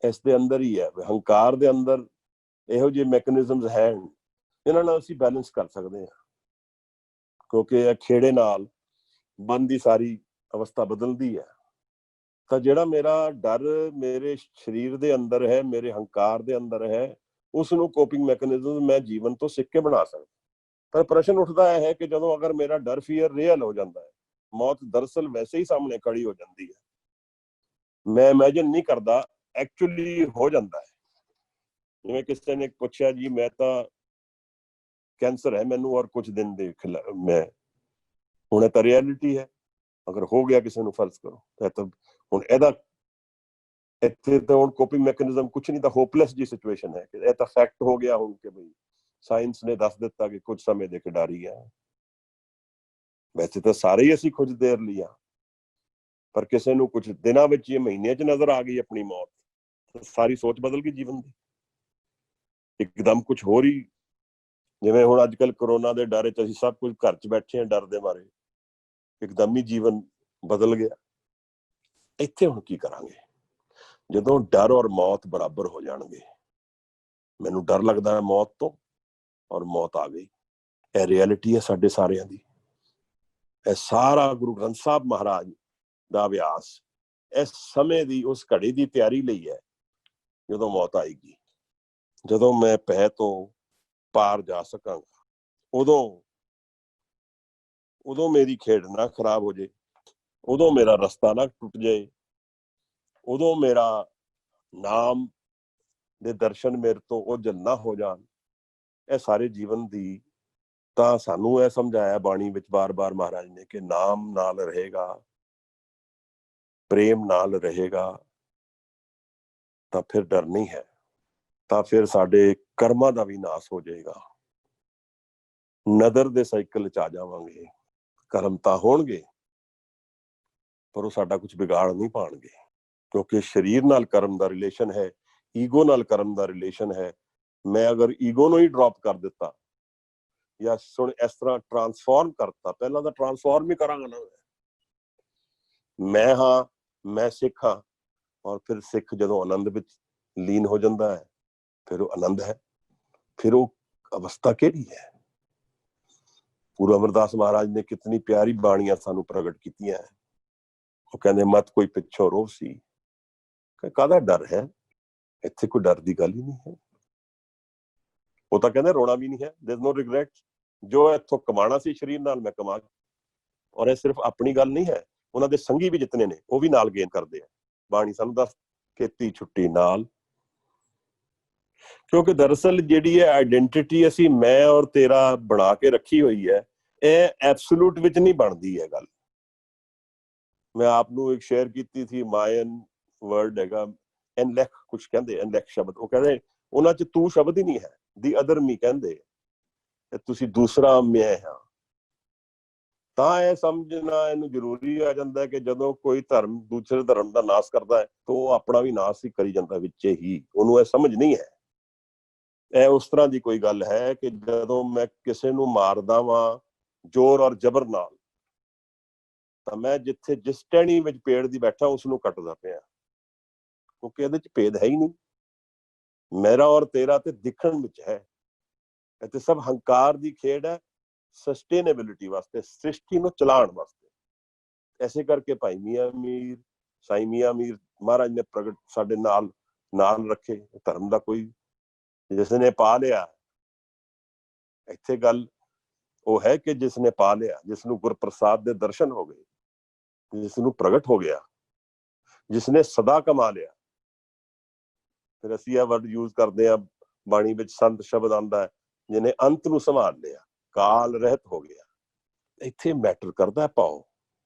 [SPEAKER 2] ਇਸ ਦੇ ਅੰਦਰ ਹੀ ਹੈ, ਹੰਕਾਰ ਦੇ ਅੰਦਰ ਇਹੋ ਜਿਹੇ ਮੈਕੈਨਿਜ਼ਮਸ ਹੈ, ਇਹਨਾਂ ਨਾਲ ਅਸੀਂ ਬੈਲੈਂਸ ਕਰ ਸਕਦੇ ਹਾਂ। ਕਿਉਂਕਿ ਇਹ ਖੇੜੇ ਨਾਲ ਮਨ ਦੀ ਸਾਰੀ ਅਵਸਥਾ ਬਦਲਦੀ ਹੈ। ਤਾਂ ਜਿਹੜਾ ਮੇਰਾ ਡਰ ਮੇਰੇ ਸਰੀਰ ਦੇ ਅੰਦਰ ਹੈ, ਮੇਰੇ ਹੰਕਾਰ ਦੇ ਅੰਦਰ ਹੈ, ਉਸ ਨੂੰ ਕੋਪਿੰਗ ਮੈਕੈਨਿਜ਼ਮ ਮੈਂ ਜੀਵਨ ਤੋਂ ਸਿੱਖ ਕੇ ਬਣਾ ਸਕਦਾ। ਪਰ ਪ੍ਰਸ਼ਨ ਉੱਠਦਾ ਹੈ ਕਿ ਜਦੋਂ ਅਗਰ ਮੇਰਾ ਡਰ ਫੀਅਰ ਰੀਅਲ ਹੋ ਜਾਂਦਾ ਹੈ, ਮੌਤ ਦਰਅਸਲ ਵੈਸੇ ਹੀ ਸਾਹਮਣੇ ਖੜੀ ਹੋ ਜਾਂਦੀ ਹੈ, ਮੈਂ ਇਮੇਜਿਨ ਨਹੀਂ ਕਰਦਾ, ਐਕਚੁਅਲੀ ਹੋ ਜਾਂਦਾ ਹੈ। ਜਿਵੇਂ ਕਿਸੇ ਨੇ ਪੁੱਛਿਆ ਜੀ ਮੈਂ ਤਾਂ ਕੈਂਸਰ ਹੈ ਮੈਨੂੰ ਔਰ ਕੁਝ ਦਿਨ ਦੇ ਮੈਂ ਹੁਣ ਇਹ ਤਾਂ ਰਿਐਲਿਟੀ ਹੈ। ਅਗਰ ਹੋ ਗਿਆ ਕਿਸੇ ਨੂੰ ਫਰਜ਼ ਕਰੋ ਤਾਂ ਹੁਣ ਇਹਦਾ ਇੱਥੇ ਤਾਂ ਹੁਣ ਕੋਪਿੰਗ ਮੈਕੈਨਿਜ਼ਮ ਕੁਝ ਨਹੀਂ, ਤਾਂ ਹੋਪਲੈਸ ਜੀ ਸਿਚੁਏਸ਼ਨ ਹੈ ਕਿ ਇਹ ਤਾਂ ਫੈਕਟ ਹੋ ਗਿਆ ਹੁਣ ਕਿ ਬਈ ਸਾਇੰਸ ਨੇ ਦੱਸ ਦਿੱਤਾ ਕਿ ਕੁਝ ਸਮੇਂ ਦੇ ਖਿਡਾਰੀ ਹੈ। ਵੈਸੇ ਤਾਂ ਸਾਰੇ ਹੀ ਅਸੀਂ ਕੁਝ ਦੇਰ ਲਿਆ, ਪਰ ਕਿਸੇ ਨੂੰ ਕੁਝ ਦਿਨਾਂ ਵਿੱਚ ਜਾਂ ਮਹੀਨਿਆਂ 'ਚ ਨਜ਼ਰ ਆ ਗਈ ਆਪਣੀ ਮੌਤ, ਸਾਰੀ ਸੋਚ ਬਦਲ ਗਈ ਜੀਵਨ ਦੀ। ਇੱਕਦਮ ਕੁਝ ਹੋਰ ਹੀ, ਜਿਵੇਂ ਹੁਣ ਅੱਜ ਕੱਲ ਕਰੋਨਾ ਦੇ ਡਰ 'ਚ ਅਸੀਂ ਸਭ ਕੁਝ ਘਰ 'ਚ ਬੈਠੇ ਹਾਂ ਡਰ ਦੇ ਮਾਰੇ, ਇੱਕਦਮ ਹੀ ਜੀਵਨ ਬਦਲ ਗਿਆ। ਇੱਥੇ ਹੁਣ ਕੀ ਕਰਾਂਗੇ ਜਦੋਂ ਡਰ ਔਰ ਮੌਤ ਬਰਾਬਰ ਹੋ ਜਾਣਗੇ? ਮੈਨੂੰ ਡਰ ਲੱਗਦਾ ਹੈ ਮੌਤ ਤੋਂ, ਔਰ ਮੌਤ ਆ ਗਈ। ਇਹ ਰਿਐਲਿਟੀ ਹੈ ਸਾਡੇ ਸਾਰਿਆਂ ਦੀ। ਇਹ ਸਾਰਾ ਗੁਰੂ ਗ੍ਰੰਥ ਸਾਹਿਬ ਮਹਾਰਾਜ ਦਾ ਅਭਿਆਸ ਇਸ ਸਮੇਂ ਦੀ ਉਸ ਘੜੀ ਦੀ ਤਿਆਰੀ ਲਈ ਹੈ ਜਦੋਂ ਮੌਤ ਆਏਗੀ, ਜਦੋਂ ਮੈਂ ਭੈ ਤੋਂ ਪਾਰ ਜਾ ਸਕਾਂਗਾ। ਉਦੋਂ ਮੇਰੀ ਖੇਡ ਨਾ ਖਰਾਬ ਹੋ ਜਾਏ, ਉਦੋਂ ਮੇਰਾ ਰਸਤਾ ਨਾ ਟੁੱਟ ਜਾਏ, ਉਦੋਂ ਮੇਰਾ ਨਾਮ ਦੇ ਦਰਸ਼ਨ ਮੇਰੇ ਤੋਂ ਓਝਲ ਨਾ ਹੋ ਜਾਣ। ਇਹ ਸਾਰੇ ਜੀਵਨ ਦੀ ਤਾਂ ਸਾਨੂੰ ਇਹ ਸਮਝਾਇਆ ਬਾਣੀ ਵਿੱਚ ਬਾਰ-ਬਾਰ ਮਹਾਰਾਜ ਨੇ ਕਿ ਨਾਮ ਨਾਲ ਰਹੇਗਾ, ਪ੍ਰੇਮ ਨਾਲ ਰਹੇਗਾ, ਤਾਂ ਫਿਰ ਡਰ ਨਹੀਂ ਹੈ। ਤਾਂ ਫਿਰ ਸਾਡੇ ਕਰਮਾਂ ਦਾ ਵੀ ਨਾਸ ਹੋ ਜਾਏਗਾ, ਨਦਰ ਦੇ ਸਾਈਕਲ 'ਚ ਆ ਜਾਵਾਂਗੇ। ਕਰਮ ਤਾਂ ਹੋਣਗੇ ਪਰ ਉਹ ਸਾਡਾ ਕੁਝ ਵਿਗਾੜ ਨਹੀਂ ਪਾਣਗੇ, ਕਿਉਂਕਿ ਸਰੀਰ ਨਾਲ ਕਰਮ ਦਾ ਰਿਲੇਸ਼ਨ ਹੈ, ਈਗੋ ਨਾਲ ਕਰਮ ਦਾ ਰਿਲੇਸ਼ਨ ਹੈ। ਮੈਂ ਅਗਰ ਈਗੋ ਨੂੰ ਹੀ ਡ੍ਰੌਪ ਕਰ ਦਿੱਤਾ ਜਾਂ ਸੁਣ ਇਸ ਤਰ੍ਹਾਂ ਟਰਾਂਸਫਾਰਮ ਕਰਤਾ, ਪਹਿਲਾਂ ਤਾਂ ਟਰਾਂਸਫਾਰਮ ਹੀ ਕਰਾਂਗਾ ਨਾ, ਮੈਂ ਹਾਂ, ਮੈਂ ਸਿੱਖ ਹਾਂ, ਔਰ ਫਿਰ ਸਿੱਖ ਜਦੋਂ ਆਨੰਦ ਵਿੱਚ ਲੀਨ ਹੋ ਜਾਂਦਾ ਹੈ ਫਿਰ ਉਹ ਆਨੰਦ ਹੈ। ਫਿਰ ਉਹ ਅਵਸਥਾ ਕਿਹੜੀ ਹੈ? ਗੁਰੂ ਅਮਰਦਾਸ ਮਹਾਰਾਜ ਨੇ ਕਿਤਨੀ ਪਿਆਰੀ ਬਾਣੀਆਂ ਸਾਨੂੰ ਪ੍ਰਗਟ ਕੀਤੀਆਂ। ਉਹ ਕਹਿੰਦੇ ਮਤ ਕੋਈ ਪਿੱਛੋਂ ਰੋਹ ਸੀ, ਕਾਹਦਾ ਡਰ ਹੈ? ਇੱਥੇ ਕੋਈ ਡਰ ਦੀ ਗੱਲ ਹੀ ਨਹੀਂ ਹੈ। ਉਹ ਤਾਂ ਕਹਿੰਦੇ ਰੋਣਾ ਵੀ ਨਹੀਂ ਹੈ, ਦੇयर नो ਰਿਗਰੈਟ। ਜੋ ਇੱਥੋਂ ਕਮਾਣਾ ਸੀ ਸਰੀਰ ਨਾਲ ਮੈਂ ਕਮਾ, ਔਰ ਇਹ ਸਿਰਫ ਆਪਣੀ ਗੱਲ ਨਹੀਂ ਹੈ, ਉਹਨਾਂ ਦੇ ਸੰਗੀ ਵੀ ਜਿਤਨੇ ਨੇ ਉਹ ਵੀ ਨਾਲ ਗੇਨ ਕਰਦੇ ਆ। ਬਾਣੀ ਸਾਨੂੰ ਦੱਸ ਕੀਤੀ ਛੁੱਟੀ ਨਾਲ, ਕਿਉਂਕਿ ਦਰਅਸਲ ਜਿਹੜੀ ਹੈ ਆਈਡੈਂਟੀਟੀ ਅਸੀਂ ਮੈਂ ਔਰ ਤੇਰਾ ਬਣਾ ਕੇ ਰੱਖੀ ਹੋਈ ਹੈ, ਇਹ ਐਬਸੋਲੂਟ ਵਿੱਚ ਨਹੀਂ ਬਣਦੀ ਹੈ ਗੱਲ। ਮੈਂ ਆਪ ਨੂੰ ਇੱਕ ਸ਼ੇਅਰ ਕੀਤੀ ਸੀ, ਮਾਇਨ ਵਰਡ ਹੈਗਾ ਐਨਲੈਕ, ਕੁਛ ਕਹਿੰਦੇ ਐਨਲੈਕ ਸ਼ਬਦ, ਉਹ ਕਹਿੰਦੇ ਉਹਨਾਂ 'ਚ ਤੂੰ ਸ਼ਬਦ ਹੀ ਨਹੀਂ ਹੈ, ਦੀ ਅਦਰ ਮੀ ਕਹਿੰਦੇ, ਤੁਸੀਂ ਦੂਸਰਾ ਮੈਂ ਹਾਂ। ਤਾਂ ਇਹ ਸਮਝਣਾ ਇਹਨੂੰ ਜ਼ਰੂਰੀ ਆ ਜਾਂਦਾ ਹੈ ਕਿ ਜਦੋਂ ਕੋਈ ਧਰਮ ਦੂਸਰੇ ਧਰਮ ਦਾ ਨਾਸ ਕਰਦਾ ਹੈ ਤਾਂ ਉਹ ਆਪਣਾ ਵੀ ਨਾਸ ਹੀ ਕਰੀ ਜਾਂਦਾ ਵਿੱਚੇ ਹੀ, ਉਹਨੂੰ ਇਹ ਸਮਝ ਨਹੀਂ ਹੈ। ਇਹ ਉਸ ਤਰ੍ਹਾਂ ਦੀ ਕੋਈ ਗੱਲ ਹੈ ਕਿ ਜਦੋਂ ਮੈਂ ਕਿਸੇ ਨੂੰ ਮਾਰਦਾ ਵਾਂ ਜ਼ੋਰ ਔਰ ਜ਼ਬਰ ਨਾਲ, ਤਾਂ ਮੈਂ ਜਿਸ ਟਹਿਣੀ ਵਿੱਚ ਪੇੜ ਦੀ ਬੈਠਾ ਉਸ ਨੂੰ ਕੱਟਦਾ ਪਿਆ, ਕਿਉਂਕਿ ਇਹਦੇ 'ਚ ਭੇਦ ਹੈ ਹੀ ਨਹੀਂ। ਮੇਰਾ ਔਰ ਤੇਰਾ ਤੇ ਦਿਖਣ ਵਿੱਚ ਹੈ, ਇਹ ਤੇ ਸਭ ਹੰਕਾਰ ਦੀ ਖੇਡ ਹੈ ਸਸਟੇਨੇਬਿਲਿਟੀ ਵਾਸਤੇ, ਸ੍ਰਿਸ਼ਟੀ ਨੂੰ ਚਲਾਉਣ ਵਾਸਤੇ। ਐਸੇ ਕਰਕੇ ਭਾਈ ਮੀਆਂ ਮੀਰ, ਸਾਈਂ ਮੀਆਂ ਮੀਰ ਮਹਾਰਾਜ ਨੇ ਪ੍ਰਗਟ ਸਾਡੇ ਨਾਲ ਰੱਖੇ। ਧਰਮ ਦਾ ਕੋਈ ਜਿਸ ਨੇ ਪਾ ਲਿਆ ਇੱਥੇ ਗੱਲ ਉਹ ਹੈ ਕਿ ਜਿਸ ਨੇ ਪਾ ਲਿਆ, ਜਿਸ ਨੂੰ ਗੁਰਪ੍ਰਸਾਦ ਦੇ ਦਰਸ਼ਨ ਹੋ ਗਏ, ਜਿਸ ਨੂੰ ਪ੍ਰਗਟ ਹੋ ਗਿਆ, ਜਿਸ ਨੇ ਸਦਾ ਕਮਾ ਲਿਆ। ਫਿਰ ਅਸੀਂ ਇਹ ਵਰਡ ਯੂਜ਼ ਕਰਦੇ ਆ ਬਾਣੀ ਵਿੱਚ, ਸੰਤ ਸ਼ਬਦ ਆਉਂਦਾ ਹੈ, ਜਿਹਨੇ ਅੰਤ ਨੂੰ ਸੰਭਾਲ ਲਿਆ, ਕਾਲ ਰਹਿਤ ਹੋ ਗਿਆ। ਇੱਥੇ ਮੈਟਰ ਕਰਦਾ ਭਾਵ,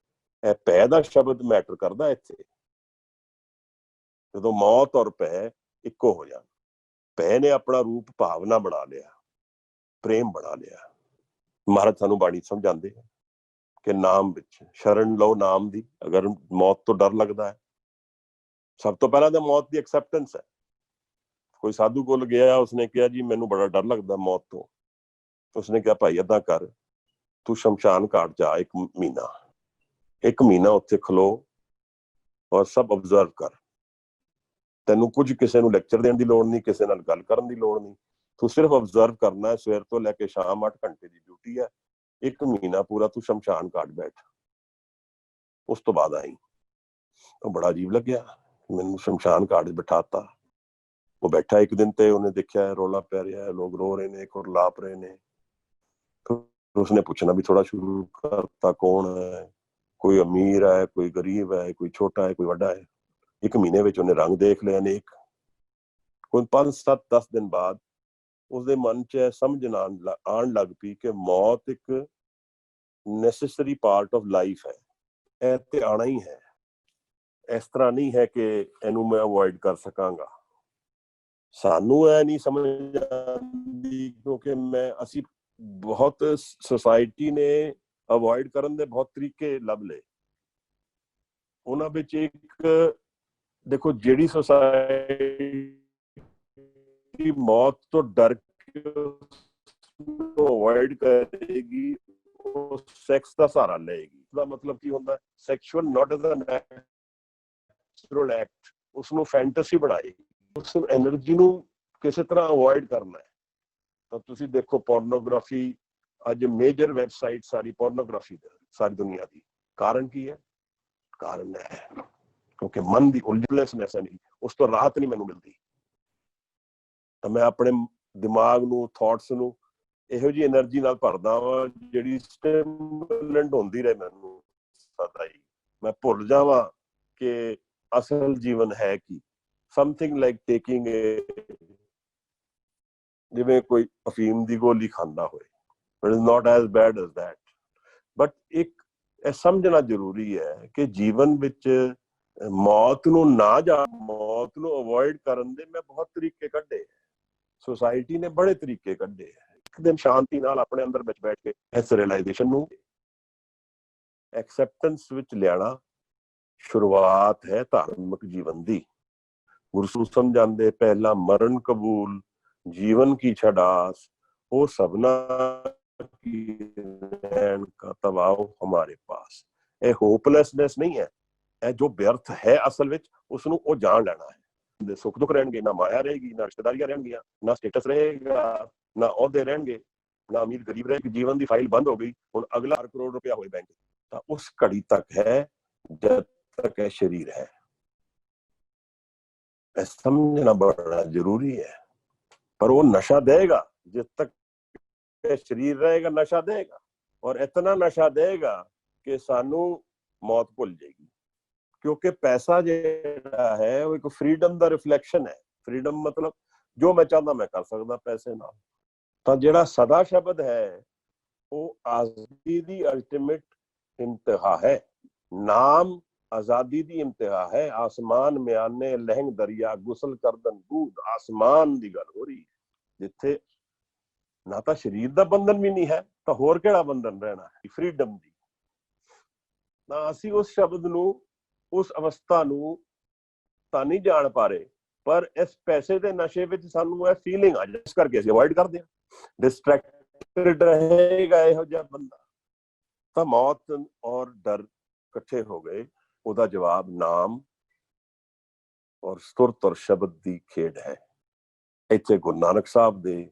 [SPEAKER 2] ਇਹ ਪੈ ਦਾ ਸ਼ਬਦ ਮੈਟਰ ਕਰਦਾ ਇੱਥੇ। ਜਦੋਂ ਮੌਤ ਔਰ ਪੈ ਇੱਕੋ ਹੋ ਜਾਣ, ਪੈ ਨੇ ਆਪਣਾ ਰੂਪ ਭਾਵਨਾ ਬਣਾ ਲਿਆ, ਪ੍ਰੇਮ ਬਣਾ ਲਿਆ। ਮਹਾਰਾਜ ਸਾਨੂੰ ਬਾਣੀ ਸਮਝਾਉਂਦੇ ਹੈ ਕਿ ਨਾਮ ਵਿੱਚ ਸ਼ਰਨ ਲਓ ਨਾਮ ਦੀ। ਅਗਰ ਮੌਤ ਤੋਂ ਡਰ ਲੱਗਦਾ ਹੈ, ਸਭ ਤੋਂ ਪਹਿਲਾਂ ਤਾਂ ਮੌਤ ਦੀ ਐਕਸੈਪਟੈਂਸ ਹੈ। ਕੋਈ ਸਾਧੂ ਕੋਲ ਗਿਆ, ਉਸਨੇ ਕਿਹਾ ਜੀ ਮੈਨੂੰ ਬੜਾ ਡਰ ਲੱਗਦਾ ਮੌਤ ਤੋਂ। ਉਸਨੇ ਕਿਹਾ ਭਾਈ ਏਦਾਂ ਕਰ, ਤੂੰ ਸ਼ਮਸ਼ਾਨ ਘਾਟ ਜਾ 1 ਮਹੀਨਾ, 1 ਮਹੀਨਾ ਉੱਥੇ ਖਲੋ ਔਰ ਸਭ ਅਬਜ਼ਰਵ ਕਰ। ਤੈਨੂੰ ਕੁਝ ਕਿਸੇ ਨੂੰ ਲੈਕਚਰ ਦੇਣ ਦੀ ਲੋੜ ਨਹੀਂ, ਕਿਸੇ ਨਾਲ ਗੱਲ ਕਰਨ ਦੀ ਲੋੜ ਨਹੀਂ, ਤੂੰ ਸਿਰਫ ਅਬਜ਼ਰਵ ਕਰਨਾ ਹੈ। ਸਵੇਰ ਤੋਂ ਲੈ ਕੇ ਸ਼ਾਮ 8 ਘੰਟੇ ਦੀ ਡਿਊਟੀ ਹੈ। 1 ਮਹੀਨਾ ਪੂਰਾ ਤੂੰ ਸ਼ਮਸ਼ਾਨ ਘਾਟ ਬੈਠ, ਉਸ ਤੋਂ ਬਾਅਦ ਆਈ। ਉਹ ਬੜਾ ਅਜੀਬ ਲੱਗਿਆ, ਮੈਨੂੰ ਸ਼ਮਸ਼ਾਨ ਘਾਟ ਬਿਠਾਤਾ। ਉਹ ਬੈਠਾ 1 ਦਿਨ ਤੇ ਉਹਨੇ ਦੇਖਿਆ ਰੌਲਾ ਪੈ ਰਿਹਾ ਹੈ, ਲੋਕ ਰੋ ਰਹੇ ਨੇ, ਕੁਰਲਾਪ ਰਹੇ ਨੇ। ਉਸਨੇ ਪੁੱਛਣਾ ਵੀ ਥੋੜਾ ਸ਼ੁਰੂ ਕਰਤਾ, ਕੌਣ ਹੈ, ਕੋਈ ਅਮੀਰ ਹੈ, ਕੋਈ ਗਰੀਬ ਹੈ, ਕੋਈ ਛੋਟਾ ਹੈ, ਕੋਈ ਵੱਡਾ ਹੈ। 1 ਮਹੀਨੇ ਵਿੱਚ ਉਹਨੇ ਰੰਗ ਦੇਖ ਲਿਆ ਅਨੇਕ। ਕੋਈ 5, 7, 10 ਦਿਨ ਬਾਅਦ ਉਸਦੇ ਮਨ 'ਚ ਸਮਝ ਆਉਣ ਲੱਗ ਪਈ ਕਿ ਮੌਤ ਇੱਕ ਨੈਸੈਸਰੀ ਪਾਰਟ ਆਫ ਲਾਈਫ ਹੈ, ਇਹ ਤੇ ਆਉਣਾ ਹੀ ਹੈ। ਇਸ ਤਰ੍ਹਾਂ ਨਹੀਂ ਹੈ ਕਿ ਇਹਨੂੰ ਮੈਂ ਅਵੋਇਡ ਕਰ ਸਕਾਂਗਾ। ਸਾਨੂੰ ਇਹ ਨਹੀਂ ਸਮਝ ਆਉਂਦੀ, ਕਿਉਂਕਿ ਅਸੀਂ ਬਹੁਤ ਸੋਸਾਇਟੀ ਨੇ ਅਵੋਇਡ ਕਰਨ ਦੇ ਬਹੁਤ ਤਰੀਕੇ ਲੱਭ ਲਏ। ਉਹਨਾਂ ਵਿੱਚ ਇੱਕ ਦੇਖੋ, ਜਿਹੜੀ ਸੋਸਾਇਟੀ ਮੌਤ ਤੋਂ ਡਰ ਕੇ ਅਵੋਇਡ ਕਰੇਗੀ, ਉਹ ਸੈਕਸ ਦਾ ਸਹਾਰਾ ਲਏਗੀ। ਦਾ ਮਤਲਬ ਕੀ ਹੁੰਦਾ? Sexual not as an natural act, ਉਸਨੂੰ ਫੈਂਟਸੀ ਬਣਾਏਗੀ, ਉਸ ਐਨਰਜੀ ਨੂੰ ਕਿਸੇ ਤਰ੍ਹਾਂ ਅਵੋਇਡ ਕਰਨਾ ਹੈ। ਤਾਂ ਤੁਸੀਂ ਦੇਖੋ ਪੋਰਨੋਗ੍ਰਾਫੀ ਅੱਜ ਮੇਜਰ ਵੈਬਸਾਈਟ ਸਾਰੀ ਪੋਰਨੋਗ੍ਰਾਫੀ ਦੀ, ਸਾਰੀ ਦੁਨੀਆ ਦੀ। ਕਾਰਨ ਕੀ ਹੈ? ਕਾਰਨ ਹੈ ਕਿਉਂਕਿ ਮਨ ਦੀ ਉਲਝਣਨੈਸ ਹੈ, ਨਹੀਂ, ਉਸ ਤੋਂ ਰਾਹਤ ਨਹੀਂ ਮੈਨੂੰ ਮਿਲਦੀ। ਤਾਂ ਮੈਂ ਆਪਣੇ ਦਿਮਾਗ ਨੂੰ, ਥਾਟਸ ਨੂੰ ਇਹੋ ਜਿਹੀ એનર્ਜੀ ਨਾਲ ਭਰਦਾ ਵਾਂ ਜਿਹੜੀ ਸਟਿਮੂਲੈਂਟ ਹੁੰਦੀ ਰਹੇ ਮੈਨੂੰ ਸਦਾ ਹੀ। ਮੈਂ ਭੁੱਲ ਜਾਵਾਂ ਕਿ ਅਸਲ ਜੀਵਨ ਹੈ ਕੀ। ਸਮਥਿੰਗ ਲਾਈਕ ਟੇਕਿੰਗ ਜਿਵੇਂ ਕੋਈ ਅਫੀਮ ਦੀ ਗੋਲੀ ਖਾਂਦਾ ਹੋਏ, it is not as bad as that. But ਇੱਕ ਇਹ ਸਮਝਣਾ ਜ਼ਰੂਰੀ ਹੈ ਕਿ ਜੀਵਨ ਵਿੱਚ ਮੌਤ ਨੂੰ ਮੌਤ ਨੂੰ ਅਵੋਇਡ ਕਰਨ ਦੇ ਮੈਂ ਬਹੁਤ ਤਰੀਕੇ ਕੱਢੇ। ਸੋਸਾਇਟੀ ਨੇ ਬੜੇ ਤਰੀਕੇ ਕੱਢੇ। ਇੱਕ ਦਿਨ ਸ਼ਾਂਤੀ ਨਾਲ ਆਪਣੇ ਅੰਦਰ ਵਿੱਚ ਬੈਠ ਕੇ ਇਸ ਰਿਅਲਾਈਜੇਸ਼ਨ ਨੂੰ ਐਕਸੈਪਟੈਂਸ ਵਿੱਚ ਲਿਆਣਾ ਸ਼ੁਰੂਆਤ ਹੈ ਧਾਰਮਿਕ ਜੀਵਨ ਦੀ। ਗੁਰੂ ਸਮਝਾਉਂਦੇ, ਪਹਿਲਾ ਮਰਨ ਕਬੂਲ, ਜੀਵਨ ਕੀ ਛਡਾਸ, ਉਹ ਸਭਨਾ ਕੀ ਰਹਿਣ ਕਾ ਤਵਾਓ ਹਮਾਰੇ ਪਾਸ। ਇਹ ਹੋਪਲੈਸਨੈਸ ਨਹੀਂ ਹੈ, ਇਹ ਜੋ ਵਿਅਰਥ ਹੈ ਅਸਲ ਵਿੱਚ, ਉਸਨੂੰ ਉਹ ਜਾਣ ਲੈਣਾ ਹੈ। ਸੁੱਖ ਦੁੱਖ ਰਹਿਣਗੇ, ਨਾ ਮਾਇਆ ਰਹੇਗੀ, ਨਾ ਰਿਸ਼ਤੇਦਾਰੀਆਂ ਰਹਿਣਗੀਆਂ, ਨਾ ਸਟੇਟਸ ਰਹੇਗਾ, ਨਾ ਅਹੁਦੇ ਰਹਿਣਗੇ, ਨਾ ਅਮੀਰ ਗਰੀਬ ਰਹੇਗੀ। ਜੀਵਨ ਦੀ ਫਾਈਲ ਬੰਦ ਹੋ ਗਈ, ਹੁਣ ਅਗਲਾ 1 ਕਰੋੜ ਰੁਪਇਆ ਹੋਏ ਬੈਂਕ। ਤਾਂ ਉਸ ਘੜੀ ਤੱਕ ਹੈ ਜਦ ਤੱਕ ਇਹ ਸਰੀਰ ਹੈ। ਇਹ ਸਮਝਣਾ ਬੜਾ ਜ਼ਰੂਰੀ ਹੈ। ਪਰ ਉਹ ਨਸ਼ਾ ਦੇਗਾ, ਜਦ ਤੱਕ ਇਹ ਸਰੀਰ ਰਹੇਗਾ ਨਸ਼ਾ ਦੇਗਾ, ਔਰ ਇਤਨਾ ਨਸ਼ਾ ਦੇਗਾ ਕਿ ਸਾਨੂੰ ਮੌਤ ਭੁੱਲ ਜਾਏਗੀ। ਕਿਉਂਕਿ ਪੈਸਾ ਜਿਹੜਾ ਹੈ ਉਹ ਇੱਕ ਫਰੀडम ਦਾ ਰਿਫਲੈਕਸ਼ਨ ਹੈ। ਫਰੀडम ਮਤਲਬ ਜੋ ਮੈਂ ਚਾਹੁੰਦਾ ਮੈਂ ਕਰ ਸਕਦਾ ਪੈਸੇ ਨਾਲ। ਤਾਂ ਜਿਹੜਾ ਸਦਾ ਸ਼ਬਦ ਹੈ ਉਹ ਆਜ਼ਾਦੀ ਦੀ ਅਲਟੀਮੇਟ ਇੰਤਹਾ ਹੈ। ਨਾਮ ਆਜ਼ਾਦੀ ਦੀ ਇੰਤਹਾ ਹੈ। ਆਸਮਾਨ ਮਿਆਨੇ ਲਹਿੰਗ ਦਰਿਆ ਗੁਸਲ ਕਰਦਨ ਬੂਦ, ਆਸਮਾਨ ਦੀ ਗੱਲ ਹੋ ਰਹੀ, ਜਿੱਥੇ ਨਾ ਤਾਂ ਸਰੀਰ ਦਾ ਬੰਧਨ ਵੀ ਨਹੀਂ ਹੈ, ਤਾਂ ਹੋਰ ਕਿਹੜਾ ਬੰਧਨ ਰਹਿਣਾ ਹੈ? ਫਰੀडम ਦੀ। ਤਾਂ ਅਸੀਂ ਉਸ ਸ਼ਬਦ ਨੂੰ, ਉਸ ਅਵਸਥਾ ਨੂੰ ਤਾਂ ਨਹੀਂ ਜਾਣ ਪਾ ਰਹੇ, ਪਰ ਇਸ ਪੈਸੇ ਦੇ ਨਸ਼ੇ ਵਿੱਚ ਸਾਨੂੰ ਇਹ ਫੀਲਿੰਗ ਆ ਜਾਏ, ਇਸ ਕਰਕੇ ਅਸੀਂ ਅਵੋਇਡ ਕਰਦੇ ਹਾਂ। ਡਿਸਟਰੈਕਟਡ ਰਹੇਗਾ ਇਹੋ ਜਿਹਾ ਬੰਦਾ। ਤਾਂ ਮੌਤ ਔਰ ਡਰ ਇਕੱਠੇ ਹੋ ਗਏ। ਉਹਦਾ ਜਵਾਬ ਨਾਮ ਔਰ ਸੁਰਤ ਔਰ ਸ਼ਬਦ ਦੀ ਖੇਡ ਹੈ। ਇੱਥੇ ਗੁਰੂ ਨਾਨਕ ਸਾਹਿਬ ਦੇ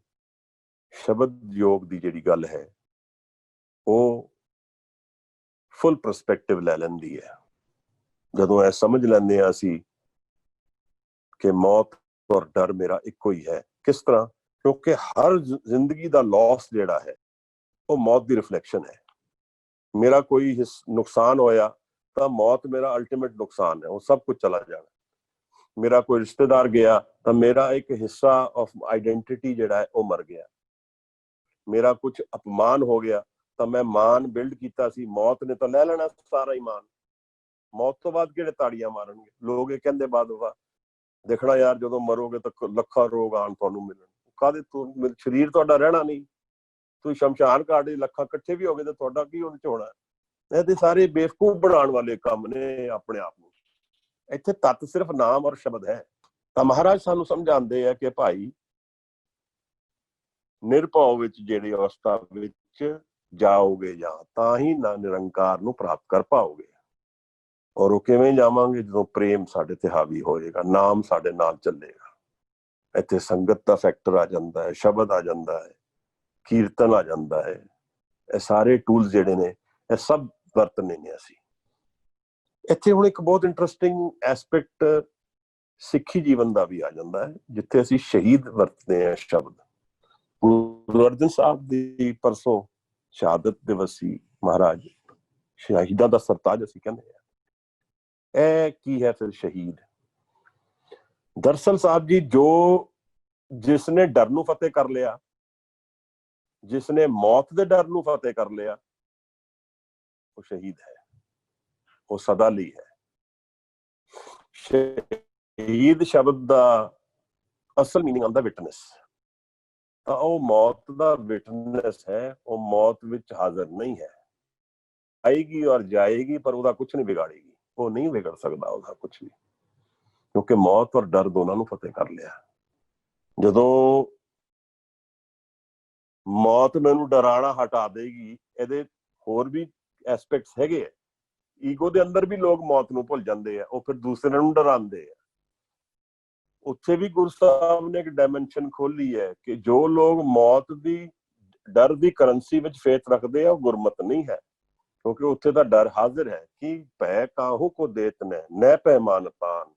[SPEAKER 2] ਸ਼ਬਦ ਯੋਗ ਦੀ ਜਿਹੜੀ ਗੱਲ ਹੈ ਉਹ ਫੁੱਲ ਪਰਸਪੈਕਟਿਵ ਲੈ ਲੈਂਦੀ ਹੈ। ਜਦੋਂ ਇਹ ਸਮਝ ਲੈਂਦੇ ਹਾਂ ਅਸੀਂ ਕਿ ਮੌਤ ਔਰ ਡਰ ਮੇਰਾ ਇੱਕੋ ਹੀ ਹੈ। ਕਿਸ ਤਰ੍ਹਾਂ?
[SPEAKER 3] ਕਿਉਂਕਿ ਹਰ ਜ਼ਿੰਦਗੀ ਦਾ ਲਾਸ ਜਿਹੜਾ ਹੈ ਉਹ ਮੌਤ ਦੀ ਰਿਫਲੈਕਸ਼ਨ ਹੈ। ਮੇਰਾ ਕੋਈ ਨੁਕਸਾਨ ਹੋਇਆ ਤਾਂ ਮੌਤ ਮੇਰਾ ਅਲਟੀਮੇਟ ਨੁਕਸਾਨ ਹੈ, ਉਹ ਸਭ ਕੁਝ ਚਲਾ ਜਾਣਾ। ਮੇਰਾ ਕੋਈ ਰਿਸ਼ਤੇਦਾਰ ਗਿਆ ਤਾਂ ਮੇਰਾ ਇੱਕ ਹਿੱਸਾ ਆਫ ਆਈਡੈਂਟੀਟੀ ਜਿਹੜਾ ਹੈ ਉਹ ਮਰ ਗਿਆ। ਮੇਰਾ ਕੁਝ ਅਪਮਾਨ ਹੋ ਗਿਆ ਤਾਂ ਮੈਂ ਮਾਨ ਬਿਲਡ ਕੀਤਾ ਸੀ, ਮੌਤ ਨੇ ਤਾਂ ਲੈ ਲੈਣਾ ਸਾਰਾ ਹੀ ਮਾਨ। ਮੌਤ ਤੋਂ ਬਾਅਦ ਕਿਹੜੇ ਤਾੜੀਆਂ ਮਾਰਨਗੇ ਲੋਕ? ਇਹ ਕਹਿੰਦੇ ਬਾਅਦ ਦੇਖਣਾ ਯਾਰ ਜਦੋਂ ਮਰੋਗੇ ਤਾਂ ਲੱਖਾਂ ਰੋਗ ਆਣ ਤੁਹਾਨੂੰ ਮਿਲਣ। ਕਾਹਦੇ ਤੋਂ? ਸਰੀਰ ਤੁਹਾਡਾ ਰਹਿਣਾ ਨਹੀਂ। ਤੁਸੀਂ ਸ਼ਮਸ਼ਾਨ ਘਾਟ ਦੇ ਲੱਖਾਂ ਇਕੱਠੇ ਵੀ ਹੋ ਗਏ ਤਾਂ ਤੁਹਾਡਾ ਕੀ ਉਹਦੇ ਚ ਹੋਣਾ? ਇਹ ਤੇ ਸਾਰੇ ਬੇਵਕੂਫ ਬਣਾਉਣ ਵਾਲੇ ਕੰਮ ਨੇ ਆਪਣੇ ਆਪ ਨੂੰ। ਇੱਥੇ ਤੱਤ ਸਿਰਫ ਨਾਮ ਔਰ ਸ਼ਬਦ ਹੈ। ਤਾਂ ਮਹਾਰਾਜ ਸਾਨੂੰ ਸਮਝਾਉਂਦੇ ਆ ਕਿ ਭਾਈ ਨਿਰਭਉ ਵਿੱਚ ਜਿਹੜੀ ਅਵਸਥਾ ਵਿੱਚ ਜਾਓਗੇ ਜਾਂ ਤਾਂ ਹੀ ਨਿਰੰਕਾਰ ਨੂੰ ਪ੍ਰਾਪਤ ਕਰ ਪਾਓਗੇ। ਔਰ ਉਹ ਕਿਵੇਂ ਜਾਵਾਂਗੇ? ਜਦੋਂ ਪ੍ਰੇਮ ਸਾਡੇ ਤੇ ਹਾਵੀ ਹੋਏਗਾ, ਨਾਮ ਸਾਡੇ ਨਾਲ ਚੱਲੇਗਾ। ਇੱਥੇ ਸੰਗਤ ਦਾ ਫੈਕਟਰ ਆ ਜਾਂਦਾ ਹੈ, ਸ਼ਬਦ ਆ ਜਾਂਦਾ ਹੈ, ਕੀਰਤਨ ਆ ਜਾਂਦਾ ਹੈ। ਇਹ ਸਾਰੇ ਟੂਲਸ ਜਿਹੜੇ ਨੇ ਇਹ ਸਭ ਵਰਤਨੇ ਨੇ ਅਸੀਂ। ਇੱਥੇ ਹੁਣ ਇੱਕ ਬਹੁਤ ਇੰਟਰਸਟਿੰਗ ਐਸਪੈਕਟ ਸਿੱਖੀ ਜੀਵਨ ਦਾ ਵੀ ਆ ਜਾਂਦਾ ਹੈ, ਜਿੱਥੇ ਅਸੀਂ ਸ਼ਹੀਦ ਵਰਤਦੇ ਹਾਂ ਸ਼ਬਦ। ਗੁਰੂ ਅਰਜਨ ਸਾਹਿਬ ਦੀ ਪਰਸੋਂ ਸ਼ਹਾਦਤ ਦਿਵਸ ਸੀ। ਮਹਾਰਾਜ ਸ਼ਹੀਦਾਂ ਦਾ ਸਰਤਾਜ ਅਸੀਂ ਕਹਿੰਦੇ ਹਾਂ। ਇਹ ਕੀ ਹੈ ਫਿਰ ਸ਼ਹੀਦ? ਦਰਅਸਲ ਸਾਹਿਬ ਜੀ, ਜੋ ਜਿਸਨੇ ਡਰ ਨੂੰ ਫਤਿਹ ਕਰ ਲਿਆ, ਜਿਸਨੇ ਮੌਤ ਦੇ ਡਰ ਨੂੰ ਫਤਿਹ ਕਰ ਲਿਆ, ਉਹ ਸ਼ਹੀਦ ਹੈ। ਉਹ ਸਦਾ ਲਈ ਹੈ। ਸ਼ਹੀਦ ਸ਼ਬਦ ਦਾ ਅਸਲ ਮੀਨਿੰਗ ਆਉਂਦਾ ਵਿਟਨੈਸ। ਤਾਂ ਉਹ ਮੌਤ ਦਾ ਵਿਟਨੈਸ ਹੈ। ਉਹ ਮੌਤ ਵਿੱਚ ਹਾਜ਼ਰ ਨਹੀਂ ਹੈ। ਆਏਗੀ ਔਰ ਜਾਏਗੀ ਪਰ ਉਹਦਾ ਕੁਝ ਨਹੀਂ ਵਿਗਾੜੇਗੀ। ਉਹ ਨਹੀਂ ਵਿਗੜ ਸਕਦਾ ਉਹਦਾ ਕੁਝ ਵੀ, ਕਿਉਂਕਿ ਮੌਤ ਔਰ ਡਰ ਦੋਨਾਂ ਨੂੰ ਫਤਿਹ ਕਰ ਲਿਆ। ਜਦੋਂ ਮੌਤ ਮੈਨੂੰ ਡਰਾਣਾ ਹਟਾ ਦੇਗੀ, ਇਹਦੇ ਹੋਰ ਵੀ ਐਸਪੈਕਟਸ ਹੈਗੇ ਆ। ਈਗੋ ਦੇ ਅੰਦਰ ਵੀ ਲੋਕ ਮੌਤ ਨੂੰ ਭੁੱਲ ਜਾਂਦੇ ਆ, ਉਹ ਫਿਰ ਦੂਸਰਿਆਂ ਨੂੰ ਡਰਾਉਂਦੇ ਆ। ਉੱਥੇ ਵੀ ਗੁਰੂ ਸਾਹਿਬ ਨੇ ਇੱਕ ਡਾਇਮੈਂਸ਼ਨ ਖੋਲੀ ਹੈ ਕਿ ਜੋ ਲੋਕ ਮੌਤ ਦੀ ਡਰ ਦੀ ਕਰੰਸੀ ਵਿੱਚ ਫੇਥ ਰੱਖਦੇ ਆ, ਉਹ ਗੁਰਮਤ ਨਹੀਂ ਹੈ। ਕਿਉਂਕਿ ਉੱਥੇ ਦਾ ਡਰ ਹਾਜ਼ਰ ਹੈ ਕਿ ਭੈ ਕਾਹੂ ਕੋ ਦੇਤ ਨੈ ਪੈਮਾਨ ਤਾਨ।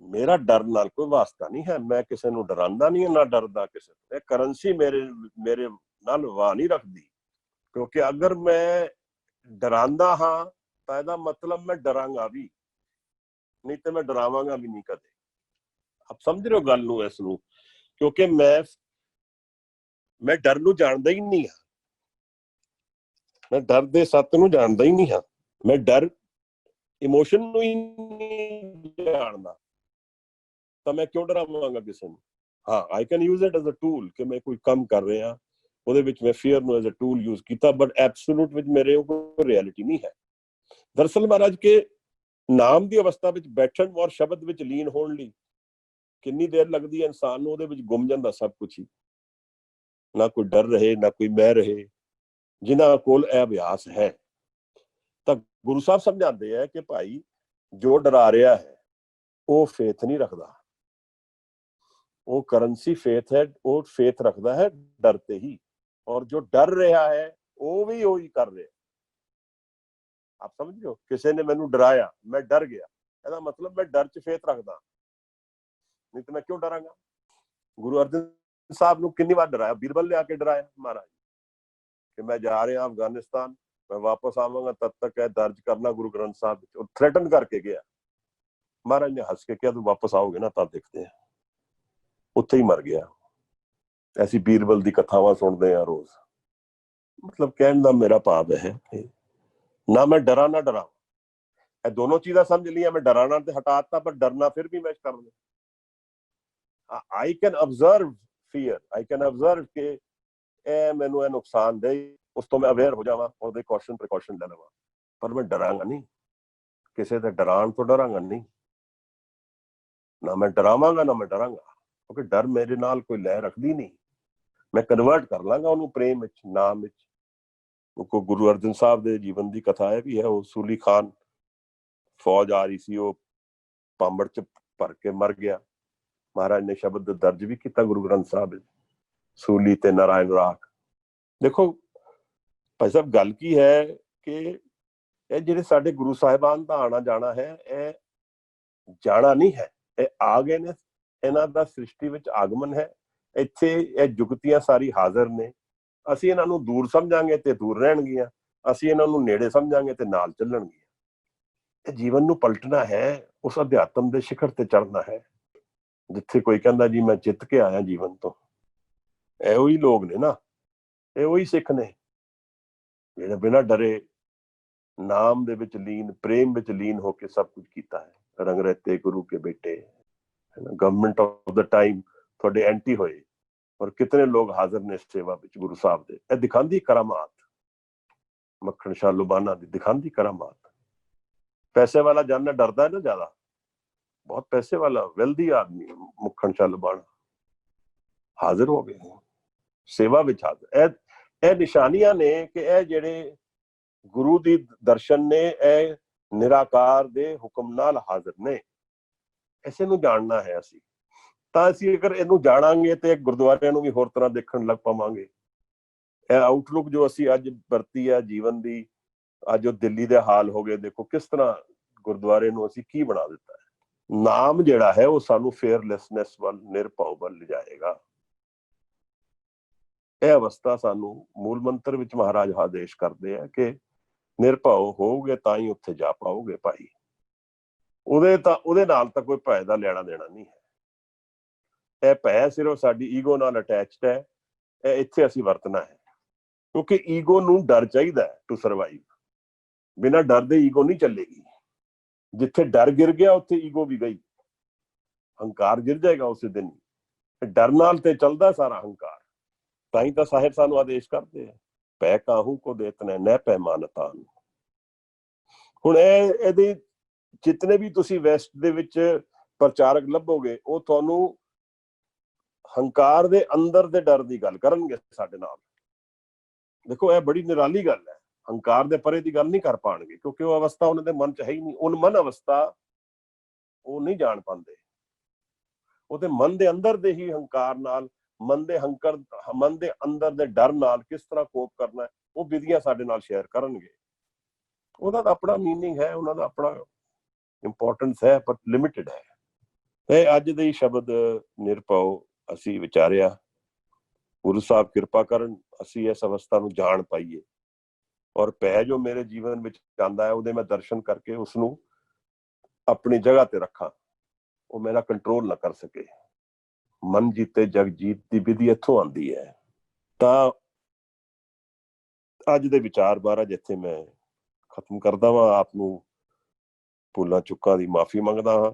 [SPEAKER 3] ਮੇਰਾ ਡਰ ਨਾਲ ਕੋਈ ਵਾਸਤਾ ਨਹੀਂ ਹੈ। ਮੈਂ ਕਿਸੇ ਨੂੰ ਡਰਾਉਂਦਾ ਨਹੀਂ, ਨਾ ਡਰਦਾ ਕਿਸੇ ਨੂੰ। ਇਹ ਕਰੰਸੀ ਮੇਰੇ ਨਾਲ ਵਾਹ ਨਹੀਂ ਰੱਖਦੀ। ਕਿਉਂਕਿ ਅਗਰ ਮੈਂ ਡਰਾਂਦਾ ਹਾਂ ਤਾਂ ਇਹਦਾ ਮਤਲਬ ਮੈਂ ਡਰਾਂਗਾ ਵੀ ਨਹੀਂ, ਤੇ ਮੈਂ ਡਰਾਵਾਂਗਾ ਵੀ ਨਹੀਂ ਕਦੇ। ਆਪ ਸਮਝ ਰਹੇ ਹੋ ਗੱਲ ਨੂੰ, ਇਸ ਨੂੰ? ਕਿਉਂਕਿ ਮੈਂ ਡਰ ਨੂੰ ਜਾਣਦਾ ਹੀ ਨਹੀਂ ਹਾਂ। ਮੈਂ ਡਰ ਦੇ ਸੱਤ ਨੂੰ ਜਾਣਦਾ ਹੀ ਨਹੀਂ ਹਾਂ। ਮੈਂ ਡਰ ਇਮੋਸ਼ਨ ਨੂੰ ਹੀ ਨਹੀਂ ਜਾਣਦਾ, ਤਾਂ ਮੈਂ ਕਿਉਂ ਡਰਾਵਾਂਗਾ ਕਿਸੇ ਨੂੰ? ਹਾਂ, I can use it as a tool ਕਿ ਮੈਂ ਕੋਈ ਕੰਮ ਕਰ ਰਿਹਾ, ਉਹਦੇ ਵਿੱਚ ਮੈਂ ਫੀਅਰ ਨੂੰ ਐਜ਼ ਅ ਟੂਲ ਯੂਜ਼ ਕੀਤਾ, ਬਟ ਐਬਸੋਲੂਟ ਵਿੱਚ ਮੇਰੇ ਕੋਲ ਰਿਐਲਿਟੀ ਨਹੀਂ ਹੈ। ਦਰਅਸਲ ਮਹਾਰਾਜ ਕੇ ਨਾਮ ਦੀ ਅਵਸਥਾ ਵਿੱਚ ਬੈਠਣ ਔਰ ਸ਼ਬਦ ਵਿੱਚ ਲੀਨ ਹੋਣ ਲਈ ਕਿੰਨੀ ਦੇਰ ਲੱਗਦੀ ਹੈ ਇਨਸਾਨ ਨੂੰ? ਉਹਦੇ ਵਿੱਚ ਗੁੰਮ ਜਾਂਦਾ ਸਭ ਕੁਝ ਹੀ। ਨਾ ਕੋਈ ਡਰ ਰਹੇ, ਨਾ ਕੋਈ ਮੈਂ ਰਹੇ। ਜਿਨ੍ਹਾਂ ਕੋਲ ਇਹ ਅਭਿਆਸ ਹੈ, ਤਾਂ ਗੁਰੂ ਸਾਹਿਬ ਸਮਝਾਉਂਦੇ ਆ ਕਿ ਭਾਈ ਜੋ ਡਰਾ ਰਿਹਾ ਹੈ ਉਹ ਫੇਥ ਨਹੀਂ ਰੱਖਦਾ। ਉਹ ਕਰੰਸੀ ਫੇਥ ਹੈ, ਉਹ ਫੇਥ ਰੱਖਦਾ ਹੈ ਡਰ ਤੇ ਹੀ। ਔਰ ਜੋ ਡਰ ਰਿਹਾ ਹੈ ਉਹ ਵੀ ਉਹੀ ਕਰ ਰਿਹਾ। ਆਪ ਸਮਝ ਰਹੇ ਹੋ? ਕਿਸੇ ਨੇ ਮੈਨੂੰ ਡਰਾਇਆ, ਮੈਂ ਡਰ ਗਿਆ, ਇਹਦਾ ਮਤਲਬ ਮੈਂ ਡਰ 'ਚ ਫੇਥ ਰੱਖਦਾ, ਨਹੀਂ ਤੇ ਮੈਂ ਕਿਉਂ ਡਰਾਂਗਾ? ਗੁਰੂ ਅਰਜਨ ਸਾਹਿਬ ਨੂੰ ਕਿੰਨੀ ਵਾਰ ਡਰਾਇਆ? ਬੀਰਬਲ ਲਿਆ ਕੇ ਡਰਾਇਆ ਮਹਾਰਾਜ ਕਿ ਮੈਂ ਜਾ ਰਿਹਾ ਅਫਗਾਨਿਸਤਾਨ, ਮੈਂ ਵਾਪਸ ਆਵਾਂਗਾ, ਤਦ ਤੱਕ ਇਹ ਦਰਜ ਕਰਨਾ ਗੁਰੂ ਗ੍ਰੰਥ ਸਾਹਿਬ ਵਿੱਚ। ਉਹ ਥ੍ਰੈਟਨ ਕਰਕੇ ਗਿਆ। ਮਹਾਰਾਜ ਨੇ ਹੱਸ ਕੇ ਕਿਹਾ ਤੂੰ ਵਾਪਸ ਆਓਗੇ ਨਾ ਤਾਂ ਦੇਖਦੇ ਆ। ਉੱਥੇ ਹੀ ਮਰ ਗਿਆ। ਅਸੀਂ ਬੀਰਬਲ ਦੀ ਕਥਾਵਾਂ ਸੁਣਦੇ ਆ ਰੋਜ਼। ਮਤਲਬ ਕਹਿਣ ਦਾ ਮੇਰਾ ਭਾਵ ਹੈ ਨਾ ਮੈਂ ਡਰਾਂ ਨਾ ਡਰਾਂ। ਇਹ ਦੋਨੋਂ ਚੀਜ਼ਾਂ ਸਮਝ ਲਈਆਂ। ਮੈਂ ਡਰਾਣਾ ਤੇ ਹਟਾਤਾ, ਪਰ ਡਰਨਾ ਫਿਰ ਵੀ ਮੈਂ ਕਰ ਲਿਆ। I can observe fear, I can observe ਕਿ ਇਹ ਮੈਨੂੰ ਇਹ ਨੁਕਸਾਨ ਦੇ, ਉਸ ਤੋਂ ਮੈਂ ਅਵੇਅਰ ਹੋ ਜਾਵਾਂ, ਉਹਦੇ ਪ੍ਰੀਕਾਸ਼ਨ ਲੈ ਲਵਾਂ, ਪਰ ਮੈਂ ਡਰਾਂਗਾ ਨਹੀਂ। ਕਿਸੇ ਦੇ ਡਰਾਉਣ ਤੋਂ ਡਰਾਂਗਾ ਨਹੀਂ। ਨਾ ਮੈਂ ਡਰਾਵਾਂਗਾ ਨਾ ਮੈਂ ਡਰਾਂਗਾ, ਕਿਉਂਕਿ ਡਰ ਮੇਰੇ ਨਾਲ ਕੋਈ ਲੈ ਰੱਖਦੀ ਨਹੀਂ। ਮੈਂ ਕਨਵਰਟ ਕਰ ਲਾਂਗਾ ਉਹਨੂੰ ਪ੍ਰੇਮ ਵਿੱਚ, ਨਾਮ ਵਿੱਚ। ਕੋ ਗੁਰੂ ਅਰਜਨ ਸਾਹਿਬ ਦੇ ਜੀਵਨ ਦੀ ਕਥਾ ਹੈ ਵੀ ਹੈ। ਉਹ ਸੂਲੀ ਖਾਨ ਫੌਜ ਆ ਰਹੀ ਸੀ, ਉਹ ਪਾਂਬੜ ਚ ਭਰ ਕੇ ਮਰ ਗਿਆ। ਮਹਾਰਾਜ ਨੇ ਸ਼ਬਦ ਦਰਜ ਵੀ ਕੀਤਾ ਗੁਰੂ ਗ੍ਰੰਥ ਸਾਹਿਬ ਵਿੱਚ, ਸੂਲੀ ਤੇ ਨਾਰਾਇਣ ਰਾਖ। ਦੇਖੋ ਭਾਈ ਸਾਹਿਬ, ਗੱਲ ਕੀ ਹੈ ਕਿ ਇਹ ਜਿਹੜੇ ਸਾਡੇ ਗੁਰੂ ਸਾਹਿਬਾਨ ਦਾ ਆਣਾ ਜਾਣਾ ਹੈ, ਇਹ ਜਾਣਾ ਨਹੀਂ ਹੈ। ਇਹ ਆ ਗਏ ਨੇ, ਇਹਨਾਂ ਦਾ ਸ੍ਰਿਸ਼ਟੀ ਵਿੱਚ ਆਗਮਨ ਹੈ। ਇੱਥੇ ਇਹ ਜੁਗਤੀਆਂ ਸਾਰੀ ਹਾਜ਼ਰ ਨੇ। ਅਸੀਂ ਇਹਨਾਂ ਨੂੰ ਦੂਰ ਸਮਝਾਂਗੇ ਤੇ ਦੂਰ ਰਹਿਣਗੀਆਂ, ਅਸੀਂ ਇਹਨਾਂ ਨੂੰ ਨੇੜੇ ਸਮਝਾਂਗੇ ਤੇ ਨਾਲ ਚੱਲਣਗੀਆਂ। ਇਹ ਜੀਵਨ ਨੂੰ ਪਲਟਣਾ ਹੈ, ਉਸ ਅਧਿਆਤਮ ਦੇ ਸਿਖਰ ਤੇ ਚੜ੍ਹਨਾ ਹੈ ਜਿੱਥੇ ਕੋਈ ਕਹਿੰਦਾ ਜੀ ਮੈਂ ਜਿੱਤ ਕੇ ਆਇਆ ਜੀਵਨ ਤੋਂ। ਇਹੋ ਹੀ ਲੋਕ ਨੇ ਨਾ, ਇਹੋ ਹੀ ਸਿੱਖ ਨੇ ਜਿਹੜੇ ਬਿਨਾਂ ਡਰੇ ਨਾਮ ਦੇ ਵਿੱਚ ਲੀਨ, ਪ੍ਰੇਮ ਵਿੱਚ ਲੀਨ ਹੋ ਕੇ ਸਭ ਕੁਝ ਕੀਤਾ ਹੈ। ਰੰਗ ਰਹਤੇ ਗੁਰੂ ਕੇ ਬੇਟੇ, ਗਵਰਨਮੈਂਟ ਆਫ ਦਾ ਟਾਈਮ ਤੁਹਾਡੇ ਐਂਟੀ ਹੋਏ ਔਰ ਕਿਤਨੇ ਲੋਕ ਹਾਜ਼ਰ ਨੇ ਸੇਵਾ ਵਿੱਚ ਗੁਰੂ ਸਾਹਿਬ ਦੇ। ਇਹ ਦਿਖਾਉਂਦੀ ਕਰਾਮਾਤ, ਮੱਖਣ ਸ਼ਾਹ ਲੁਬਾਨਾ ਦੀ ਦਿਖਾਉਂਦੀ ਕਰਾਮਾਤ। ਪੈਸੇ ਵਾਲਾ ਜਾਨਣਾ ਡਰਦਾ ਹੈ ਨਾ ਜ਼ਿਆਦਾ, ਬਹੁਤ ਪੈਸੇ ਵਾਲਾ ਵੈਲਦੀ ਆਦਮੀ ਮੱਖਣ ਸ਼ਾਹ ਲੁਬਾਨਾ ਹਾਜ਼ਰ ਹੋ ਗਏ ਸੇਵਾ ਵਿੱਚ ਹਾਜ਼ਰ। ਇਹ ਨਿਸ਼ਾਨੀਆਂ ਨੇ ਕਿ ਇਹ ਜਿਹੜੇ ਗੁਰੂ ਦੀ ਦਰਸ਼ਨ ਨੇ ਇਹ ਨਿਰਾਕਾਰ ਦੇ ਹੁਕਮ ਨਾਲ ਹਾਜ਼ਰ ਨੇ। ਇਸੇ ਨੂੰ ਜਾਣਨਾ ਹੈ ਅਸੀਂ, ਤਾਂ ਅਸੀਂ ਅਗਰ ਇਹਨੂੰ ਜਾਣਾਂਗੇ ਤੇ ਗੁਰਦੁਆਰਿਆਂ ਨੂੰ ਵੀ ਹੋਰ ਤਰ੍ਹਾਂ ਦੇਖਣ ਲੱਗ ਪਾਵਾਂਗੇ। ਇਹ ਆਊਟਲੁੱਕ ਜੋ ਅਸੀਂ ਅੱਜ ਵਰਤੀ ਹੈ ਜੀਵਨ ਦੀ, ਅੱਜ ਉਹ ਦਿੱਲੀ ਦੇ ਹਾਲ ਹੋ ਗਏ, ਦੇਖੋ ਕਿਸ ਤਰ੍ਹਾਂ ਗੁਰਦੁਆਰੇ ਨੂੰ ਅਸੀਂ ਕੀ ਬਣਾ ਦਿੱਤਾ ਹੈ। ਨਾਮ ਜਿਹੜਾ ਹੈ ਉਹ ਸਾਨੂੰ ਫੇਅਰਲੈਸਨੈਸ ਵੱਲ, ਨਿਰਭਉ ਵੱਲ ਲਿਜਾਏਗਾ। ਇਹ ਅਵਸਥਾ ਸਾਨੂੰ ਮੂਲ ਮੰਤਰ ਵਿੱਚ ਮਹਾਰਾਜ ਆਦੇਸ਼ ਕਰਦੇ ਆ ਕਿ ਨਿਰਭਉ ਹੋਊਗੇ ਤਾਂ ਹੀ ਉੱਥੇ ਜਾ ਪਾਓਗੇ ਭਾਈ। ਉਹਦੇ ਨਾਲ ਤਾਂ ਕੋਈ ਭੈ ਦਾ ਲੈਣਾ ਦੇਣਾ ਨਹੀਂ ਹੈ। ਇਹ ਭੈ ਸਿਰਫ ਸਾਡੀ ਈਗੋ ਨਾਲ ਅਟੈਚਡ ਹੈ। ਇਹ ਇੱਥੇ ਅਸੀਂ ਵਰਤਣਾ ਹੈ ਕਿਉਂਕਿ ਈਗੋ ਨੂੰ ਡਰ ਚਾਹੀਦਾ ਹੈ ਟੂ ਸਰਵਾਈਵ। ਬਿਨਾਂ ਡਰ ਦੇ ਈਗੋ ਨਹੀਂ ਚੱਲੇਗੀ। ਜਿੱਥੇ ਡਰ ਗਿਰ ਗਿਆ ਉੱਥੇ ਈਗੋ ਵੀ ਗਈ, ਹੰਕਾਰ ਗਿਰ ਜਾਏਗਾ ਉਸੇ ਦਿਨ। ਡਰ ਨਾਲ ਤੇ ਚੱਲਦਾ ਸਾਰਾ ਹੰਕਾਰ। ਤਾਂ ਹੀ ਤਾਂ ਸਾਹਿਬ ਸਾਨੂੰ ਆਦੇਸ਼ ਕਰਦੇ ਆ, ਪੈ ਕਾਹੂ ਕੋ ਦੇਤਨਾ ਨਹਿ ਪੈਮਾਨਤਾਨ। ਹੁਣ ਇਹਦੇ ਜਿਤਨੇ ਵੀ ਤੁਸੀਂ ਵੈਸਟ ਦੇ ਵਿੱਚ ਪ੍ਰਚਾਰਕ ਲੱਭੋਗੇ ਉਹ ਤੁਹਾਨੂੰ ਹੰਕਾਰ ਦੇ ਅੰਦਰ ਦੇ ਡਰ ਦੀ ਗੱਲ ਕਰਨਗੇ ਸਾਡੇ ਨਾਲ। ਦੇਖੋ ਇਹ ਬੜੀ ਨਿਰਾਲੀ ਗੱਲ ਹੈ। ਹੰਕਾਰ ਦੇ ਪਰੇ ਦੀ ਗੱਲ ਨਹੀਂ ਕਰ ਪਾਉਣਗੇ ਕਿਉਂਕਿ ਉਹ ਅਵਸਥਾ ਉਹਨਾਂ ਦੇ ਮਨ 'ਚ ਹੈ ਹੀ ਨਹੀਂ। ਉਹ ਮਨ ਅਵਸਥਾ ਉਹ ਨਹੀਂ ਜਾਣ ਪਾਉਂਦੇ। ਉਹਦੇ ਮਨ ਦੇ ਅੰਦਰ ਦੇ ਹੀ ਹੰਕਾਰ ਨਾਲ, ਮਨ ਦੇ ਅੰਦਰ ਦੇ ਡਰ ਨਾਲ ਕਿਸ ਤਰ੍ਹਾਂ ਕੋਪ ਕਰਨਾ ਹੈ, ਉਹ ਵਿਧੀਆਂ ਸਾਡੇ ਨਾਲ ਸ਼ੇਅਰ ਕਰਨਗੇ। ਉਹਦਾ ਤਾਂ ਆਪਣਾ ਮੀਨਿੰਗ ਹੈ, ਉਹਨਾਂ ਦਾ ਆਪਣਾ ਇੰਪੋਰਟੈਂਸ ਹੈ, ਪਰ ਲਿਮਿਟਡ ਹੈ। ਇਹ ਅੱਜ ਦੇ ਸ਼ਬਦ ਨਿਰਭਉ ਅਸੀਂ ਵਿਚਾਰਿਆ। ਗੁਰੂ ਸਾਹਿਬ ਕਿਰਪਾ ਕਰਨ ਅਸੀਂ ਇਸ ਅਵਸਥਾ ਨੂੰ ਜਾਣ ਪਾਈਏ ਔਰ ਭੈ ਜੋ ਮੇਰੇ ਜੀਵਨ ਵਿੱਚ ਆਉਂਦਾ ਹੈ ਉਹਦੇ ਮੈਂ ਦਰਸ਼ਨ ਕਰਕੇ ਉਸਨੂੰ ਆਪਣੀ ਜਗ੍ਹਾ ਤੇ ਰੱਖਾਂ, ਉਹ ਮੇਰਾ ਕੰਟਰੋਲ ਨਾ ਕਰ ਸਕੇ। ਮਨ ਜੀਤੇ ਜਗ ਜੀਤ ਦੀ ਵਿਧੀ ਇੱਥੋਂ ਆਉਂਦੀ ਹੈ। ਤਾਂ ਅੱਜ ਦੇ ਵਿਚਾਰ ਬਾਰਾ ਜਿੱਥੇ ਮੈਂ ਖਤਮ ਕਰਦਾ ਵਾਂ, ਆਪ ਨੂੰ ਭੁੱਲਾਂ ਚੁੱਕਾਂ ਦੀ ਮਾਫੀ ਮੰਗਦਾ ਹਾਂ।